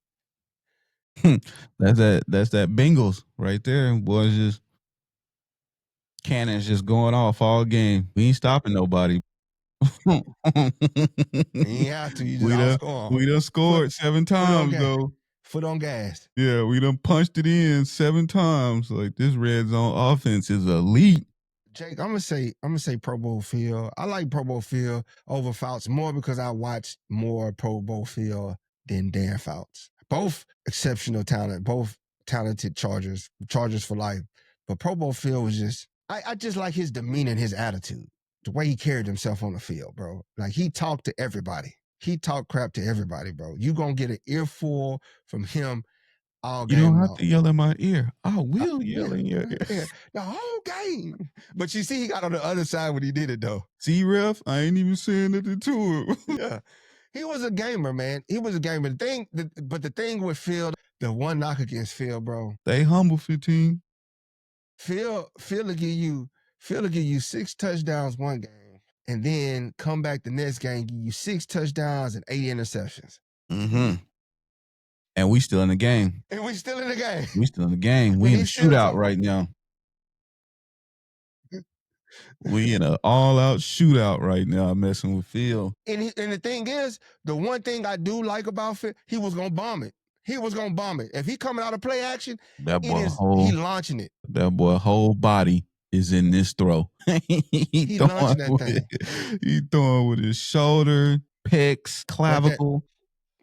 That's that Bengals right there. Boys, just cannons just going off all game. We ain't stopping nobody. You ain't have to. You just outscore. We done scored 7 times though. Foot on gas. Yeah, we done punched it in 7 times. Like this red zone offense is elite. Jake, I'm gonna say Pro Bowl field. I like Pro Bowl field over Fouts more because I watched more Pro Bowl field than Dan Fouts. Both exceptional talent, both talented Chargers for life. But Pro Bowl Phil was just, I just like his demeanor and his attitude, the way he carried himself on the field, bro. Like he talked to everybody. He talked crap to everybody, bro. You gonna get an earful from him all game You don't long. have to yell in my ear. I will yell in your ear. Yeah, the whole game. But you see, he got on the other side when he did it, though. See, ref, I ain't even saying nothing to him. Yeah. He was a gamer, man. He was a gamer. But the thing with Phil, the one knock against Phil, bro. They humble 15. Phil will give you 6 touchdowns one game, and then come back the next game, give you 6 touchdowns and 8 interceptions. Mm-hmm. And we still in the game. We still in the game. We in a shootout right now. We in an all-out shootout right now, messing with Phil. And the thing is, the one thing I do like about Phil, he was gonna bomb it. If he coming out of play action, he launching it. That boy whole body is in this throw. he launching that thing. He throwing with his shoulder, pecs, clavicle.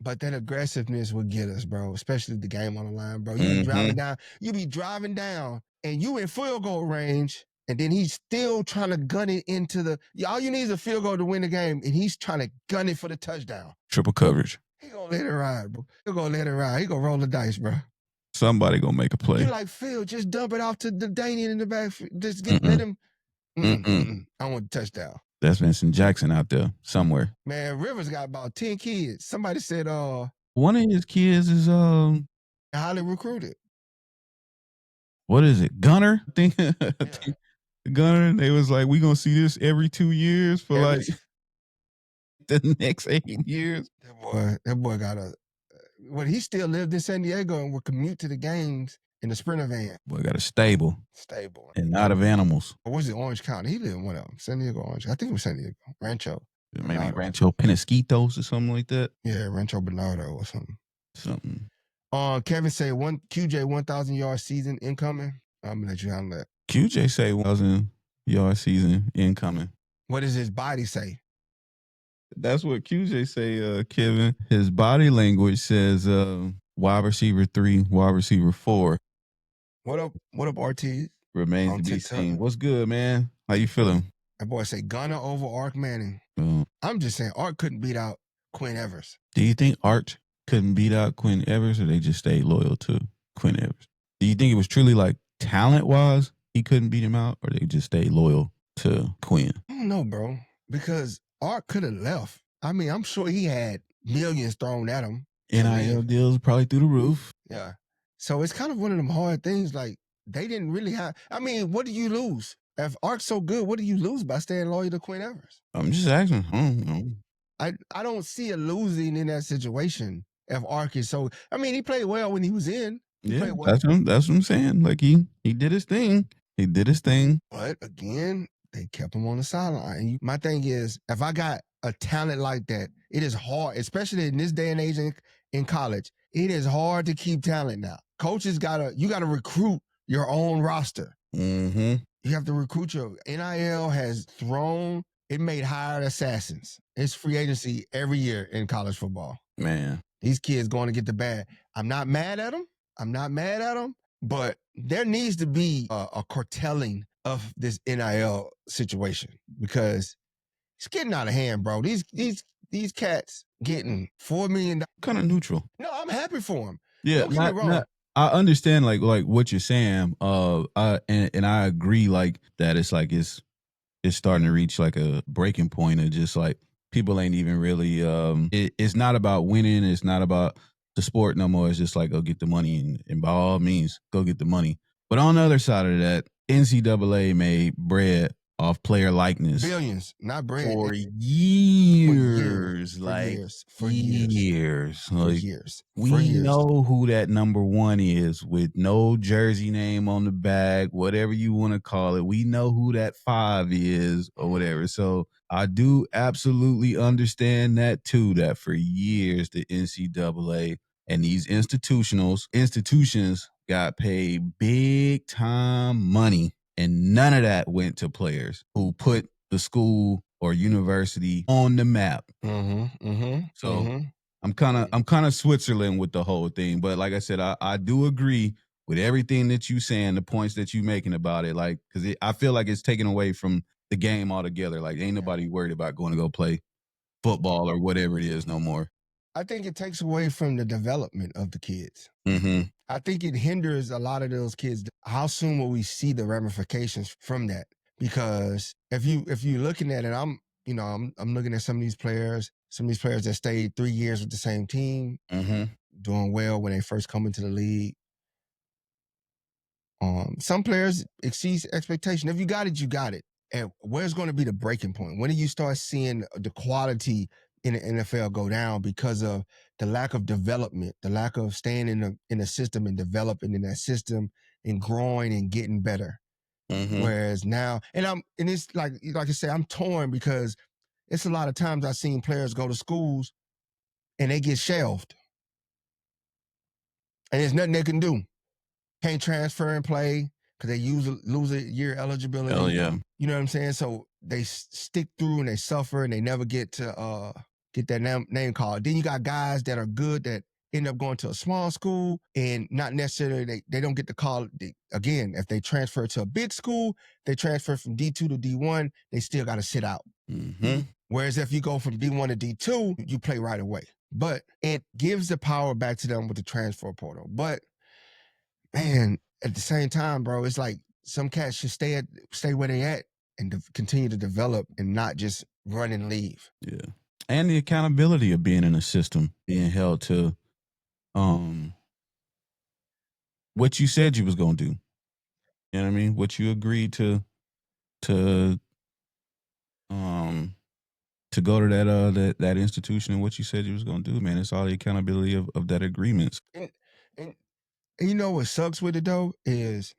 But that aggressiveness would get us, bro, especially the game on the line, bro. You be driving down, and you in field goal range, and then he's still trying to gun it into all you need is a field goal to win the game, and he's trying to gun it for the touchdown. Triple coverage. He gonna let it ride, bro. He gonna roll the dice, bro. Somebody gonna make a play. You like, Phil, just dump it off to the Danian in the back. Just let him. I want a touchdown. That's Vincent Jackson out there somewhere. Man, Rivers got about 10 kids. Somebody said one of his kids is highly recruited. What is it? Gunner? I think Gunner, they was like, we gonna see this every 2 years for like the next 8 years. That boy got he still lived in San Diego and would commute to the games in the Sprinter van. Boy got a stable. And not of animals. Or was it Orange County? He lived in one of them. San Diego, Orange. I think it was San Diego. Rancho. Maybe Rancho Penasquitos or something like that. Yeah, Rancho Bernardo or something. Kevin say QJ 1,000 yard season incoming. I'm gonna let you handle that. QJ say 1,000 yard season incoming. What does his body say? That's what QJ say, Kevin. His body language says wide receiver 3, wide receiver 4. What up, RT? Remains to be seen. What's good, man? How you feeling? That boy say Gunner over Ark Manning. I'm just saying Ark couldn't beat out Quinn Evers. Do you think Arch couldn't beat out Quinn Evers, or they just stayed loyal to Quinn Evers? Do you think it was truly like talent-wise he couldn't beat him out, or they just stayed loyal to Quinn? I don't know, bro, because Ark could have left. I mean, I'm sure he had millions thrown at him. NIL deals probably through the roof. Yeah. So it's kind of one of them hard things. Like, they didn't really have. I mean, what do you lose? If Ark's so good, what do you lose by staying loyal to Quinn Evers? I'm just asking. I don't know. I don't see a losing in that situation if Ark is so. I mean, he played well when he was in. That's what I'm saying. Like, he did his thing. But again, they kept him on the sideline. My thing is, if I got a talent like that, it is hard, especially in this day and age in college. It is hard to keep talent now. Coaches you gotta recruit your own roster. Mm-hmm. You have to recruit your NIL it made hired assassins. It's free agency every year in college football. Man. These kids going to get the bag. I'm not mad at them, but there needs to be a curtailing of this NIL situation because it's getting out of hand, bro. These cats getting $4 million. Kind of neutral. No, I'm happy for them. Yeah, don't get me wrong. I understand like what you're saying. And I agree like that. It's like it's starting to reach like a breaking point of just like people ain't even really. It's not about winning. It's not about the sport no more. It's just like go get the money and by all means go get the money. But on the other side of that, NCAA made bread off player likeness. Billions, not bread. For years. We know who that number one is with no jersey name on the bag, whatever you want to call it. We know who that 5 is or whatever. So I do absolutely understand that too, that for years the NCAA and these institutions got paid big time money. And none of that went to players who put the school or university on the map. I'm kind of Switzerland with the whole thing. But like I said, I do agree with everything that you saying, the points that you making about it. Like, because I feel like it's taken away from the game altogether. Like, ain't nobody worried about going to go play football or whatever it is no more. I think it takes away from the development of the kids. Mm-hmm. I think it hinders a lot of those kids. How soon will we see the ramifications from that? Because if you're looking at it, I'm looking at some of these players that stayed 3 years with the same team, doing well when they first come into the league. Some players exceed expectation. If you got it, you got it. And where's going to be the breaking point? When do you start seeing the quality in the NFL go down because of the lack of development, the lack of staying in the system and developing in that system and growing and getting better? Whereas now, and it's like I say, I'm torn because it's a lot of times I've seen players go to schools and they get shelved, and there's nothing they can do. Can't transfer and play because they lose a year eligibility. Hell yeah. You know what I'm saying? So they stick through and they suffer and they never get to get that name called. Then you got guys that are good that end up going to a small school and not necessarily they don't get the call. Again, if they transfer to a big school, they transfer from D2 to D1, they still got to sit out. Whereas if you go from D1 to D2, you play right away. But it gives the power back to them with the transfer portal. But man, at the same time, bro, it's like some cats should stay where they at and continue to develop and not just run and leave. Yeah. And the accountability of being in a system, being held to what you said you was going to do. You know what I mean? What you agreed to go to that institution and what you said you was going to do, man. It's all the accountability of that agreement. And you know what sucks with it though is,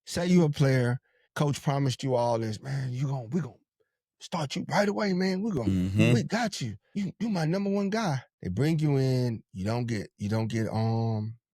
say you a player, coach promised you all this, man. We gonna start you right away, man. We got you. You my number one guy. They bring you in. You don't get. You're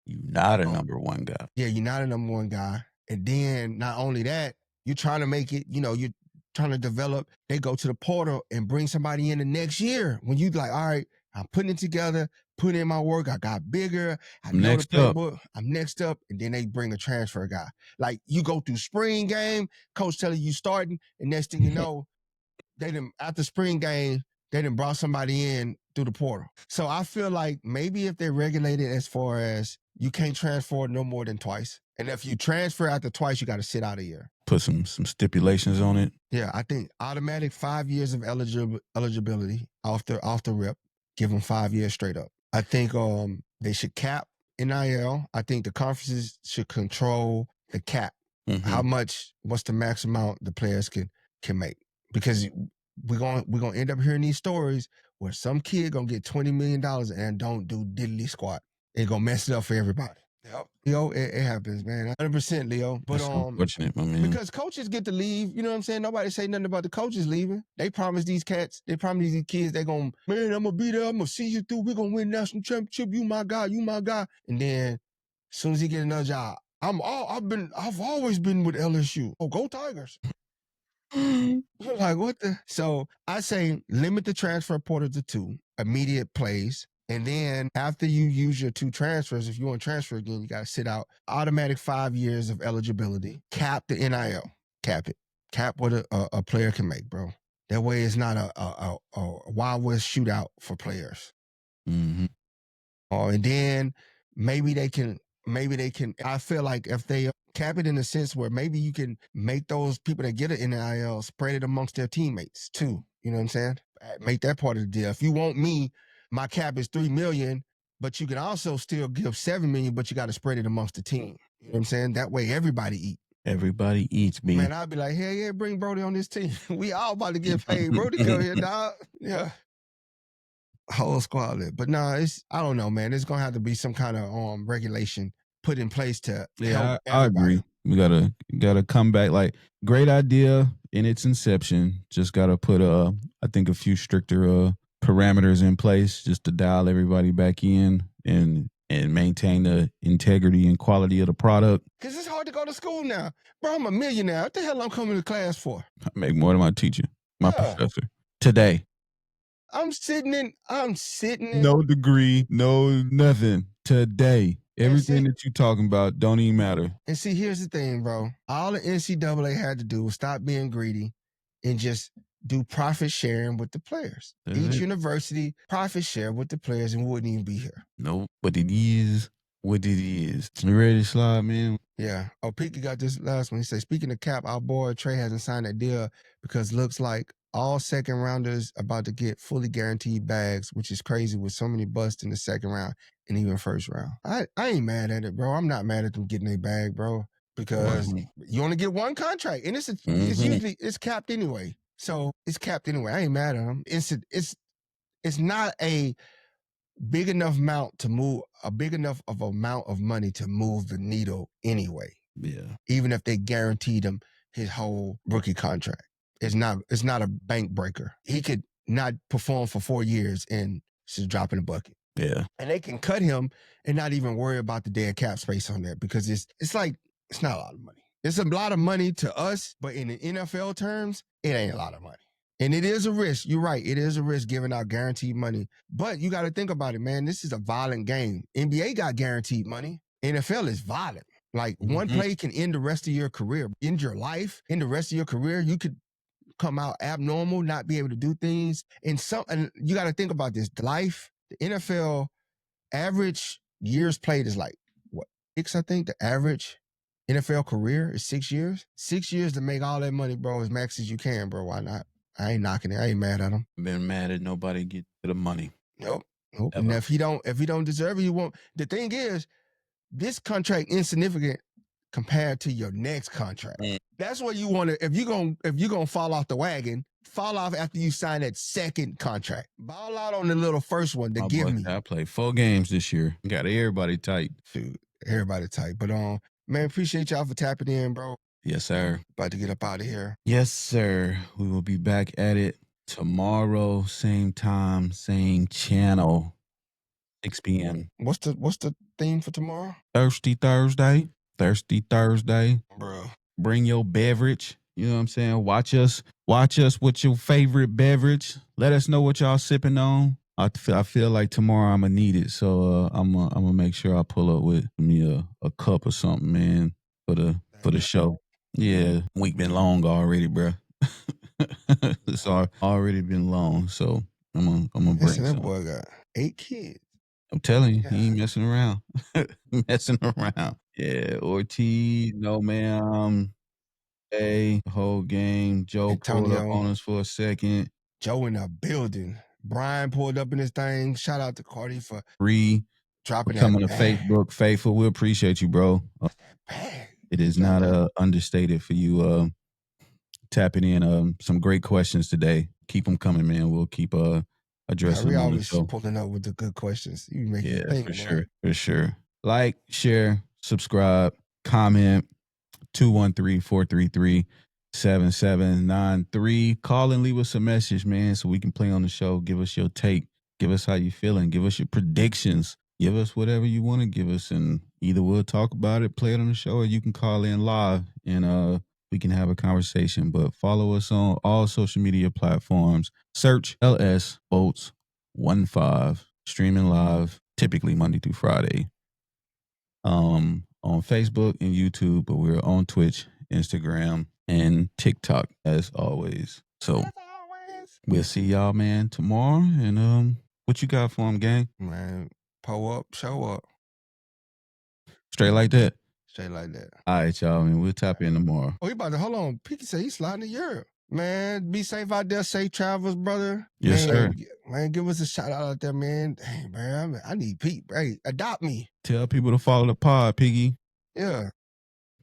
not a number one guy. Yeah, you're not a number one guy. And then not only that, you're trying to make it. You're trying to develop. They go to the portal and bring somebody in the next year. When you like, all right, I'm putting it together, putting in my work. I got bigger. I know the playbook. I'm next up, and then they bring a transfer guy. Like you go through spring game, coach telling you starting, and next thing you know, after spring game, they done brought somebody in through the portal. So I feel like maybe if they're regulated as far as you can't transfer no more than twice. And if you transfer after twice, you got to sit out a year. Put some stipulations on it. Yeah, I think automatic 5 years of eligibility off the rip. Give them 5 years straight up. I think they should cap NIL. I think the conferences should control the cap. What's the max amount the players can make? Because we're gonna end up hearing these stories where some kid gonna get $20 million and don't do diddly squat. It's gonna mess it up for everybody. Yep. Leo, it happens, man. 100%, Leo. But that's unfortunate, my man. Because coaches get to leave, you know what I'm saying? Nobody say nothing about the coaches leaving. They promise these kids, these kids, they're gonna, man, I'm gonna be there, I'm gonna see you through, we're gonna win national championship, you my guy. And then as soon as he get another job, I've always been with LSU. Oh, go Tigers. Like, what the? So I say limit the transfer portal to 2 immediate plays. And then after you use your 2 transfers, if you want to transfer again, you got to sit out. Automatic 5 years of eligibility. Cap the NIL. Cap it. Cap what a player can make, bro. That way it's not a Wild West shootout for players. And then maybe they can, I feel like if they cap it in a sense where maybe you can make those people that get an NIL spread it amongst their teammates too. You know what I'm saying? Make that part of the deal. If you want me, my cap is $3 million, but you can also still give $7 million, but you got to spread it amongst the team. You know what I'm saying? That way everybody eat. Everybody eats, me. Man, I'd be like, hell yeah, bring Brodie on this team. We all about to get paid. Brodie come here, dog. Yeah. Whole squad. But I don't know, man. There's gonna have to be some kind of regulation put in place to help everybody. I agree. We gotta come back. Like, great idea in its inception. Just gotta put I think a few stricter parameters in place just to dial everybody back in and maintain the integrity and quality of the product. Because it's hard to go to school now. Bro, I'm a millionaire. What the hell I'm coming to class for? I make more than my teacher, my professor. Today. I'm sitting in. No degree, no nothing. Today, everything that you talking about don't even matter. And see, here's the thing, bro. All the NCAA had to do was stop being greedy and just do profit sharing with the players. Each university profit share with the players and we wouldn't even be here. Nope. But it is what it is. You ready to slide, man? Yeah. Oh, Peaky got this last one. He said, speaking of cap, our boy Trey hasn't signed that deal because looks like all second rounders about to get fully guaranteed bags, which is crazy with so many busts in the second round and even first round. I ain't mad at it, bro. I'm not mad at them getting their bag, bro, because you only get one contract and it's usually it's capped anyway. So it's capped anyway. I ain't mad at them. It's not a big enough amount to move a big enough of amount of money to move the needle anyway. Yeah. Even if they guaranteed him his whole rookie contract. It's not a bank breaker. He could not perform for 4 years and just drop in a bucket. Yeah. And they can cut him and not even worry about the dead cap space on that because it's like it's not a lot of money. It's a lot of money to us, but in the NFL terms, it ain't a lot of money. And it is a risk. You're right. It is a risk giving out guaranteed money. But you got to think about it, man. This is a violent game. NBA got guaranteed money. NFL is violent. Like one play can end the rest of your career, end your life, end the rest of your career. You could come out abnormal, not be able to do things. And you got to think about this. Life, the NFL average years played is like, what, 6, I think? The average NFL career is 6 years. 6 years to make all that money, bro, as max as you can, bro. Why not? I ain't knocking it. I ain't mad at him. Been mad at nobody get to the money. Nope. And if he don't deserve it, you won't. The thing is, this contract insignificant compared to your next contract. That's what you want to. If you're gonna fall off the wagon, fall off after you sign that second contract. Ball out on the little first one to give me. I played 4 games this year. Got everybody tight. Shoot, everybody tight. But man, appreciate y'all for tapping in, bro. Yes, sir. About to get up out of here. Yes, sir. We will be back at it tomorrow, same time, same channel, 6 p.m. What's the theme for tomorrow? Thirsty Thursday. Bro. Bring your beverage. You know what I'm saying? Watch us with your favorite beverage. Let us know what y'all sipping on. I feel like tomorrow I'm gonna need it, so I'm gonna make sure I pull up with me a cup or something, man, for the show. Yeah, week been long already, bro. It's already been long, so I'm gonna bring that boy got 8 kids. I'm telling you, he ain't messing around. Yeah, Ortiz, no ma'am. Hey, whole game. Joe pulled up on us for a second. Joe in the building. Brian pulled up in his thing. Shout out to Cardi for dropping that coming to Facebook. Faithful, we appreciate you, bro. It is not understated for you tapping in some great questions today. Keep them coming, man. We'll keep addressing them on the show. We always pulling up with the good questions. You make me think, for sure. Like, share, subscribe, comment. 213-433-7793. Call and leave us a message, man, so we can play on the show. Give us your take. Give us how you feeling. Give us your predictions. Give us whatever you want to give us, and either we'll talk about it, play it on the show, or you can call in live and we can have a conversation. But follow us on all social media platforms. Search LS Bolts 15, streaming live, typically Monday through Friday. On Facebook and YouTube, but we're on Twitch, Instagram, and TikTok as always. So we'll see y'all, man, tomorrow. And what you got for them, gang? Man, pull up, show up. Straight like that. Straight like that. All right, y'all, man. We'll tap in tomorrow. Oh, he about to hold on. Peaky said he's sliding to Europe. Man, be safe out there. Safe travels, brother. Yes, sir. Man, give us a shout out there, man. Dang, man, I need Pete. Hey, adopt me. Tell people to follow the pod, Piggy. Yeah.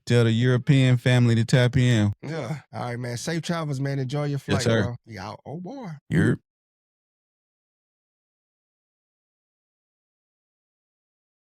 Tell the European family to tap in. Yeah. All right, man. Safe travels, man. Enjoy your flight, yes, sir. bro. We out. Oh, boy. Europe.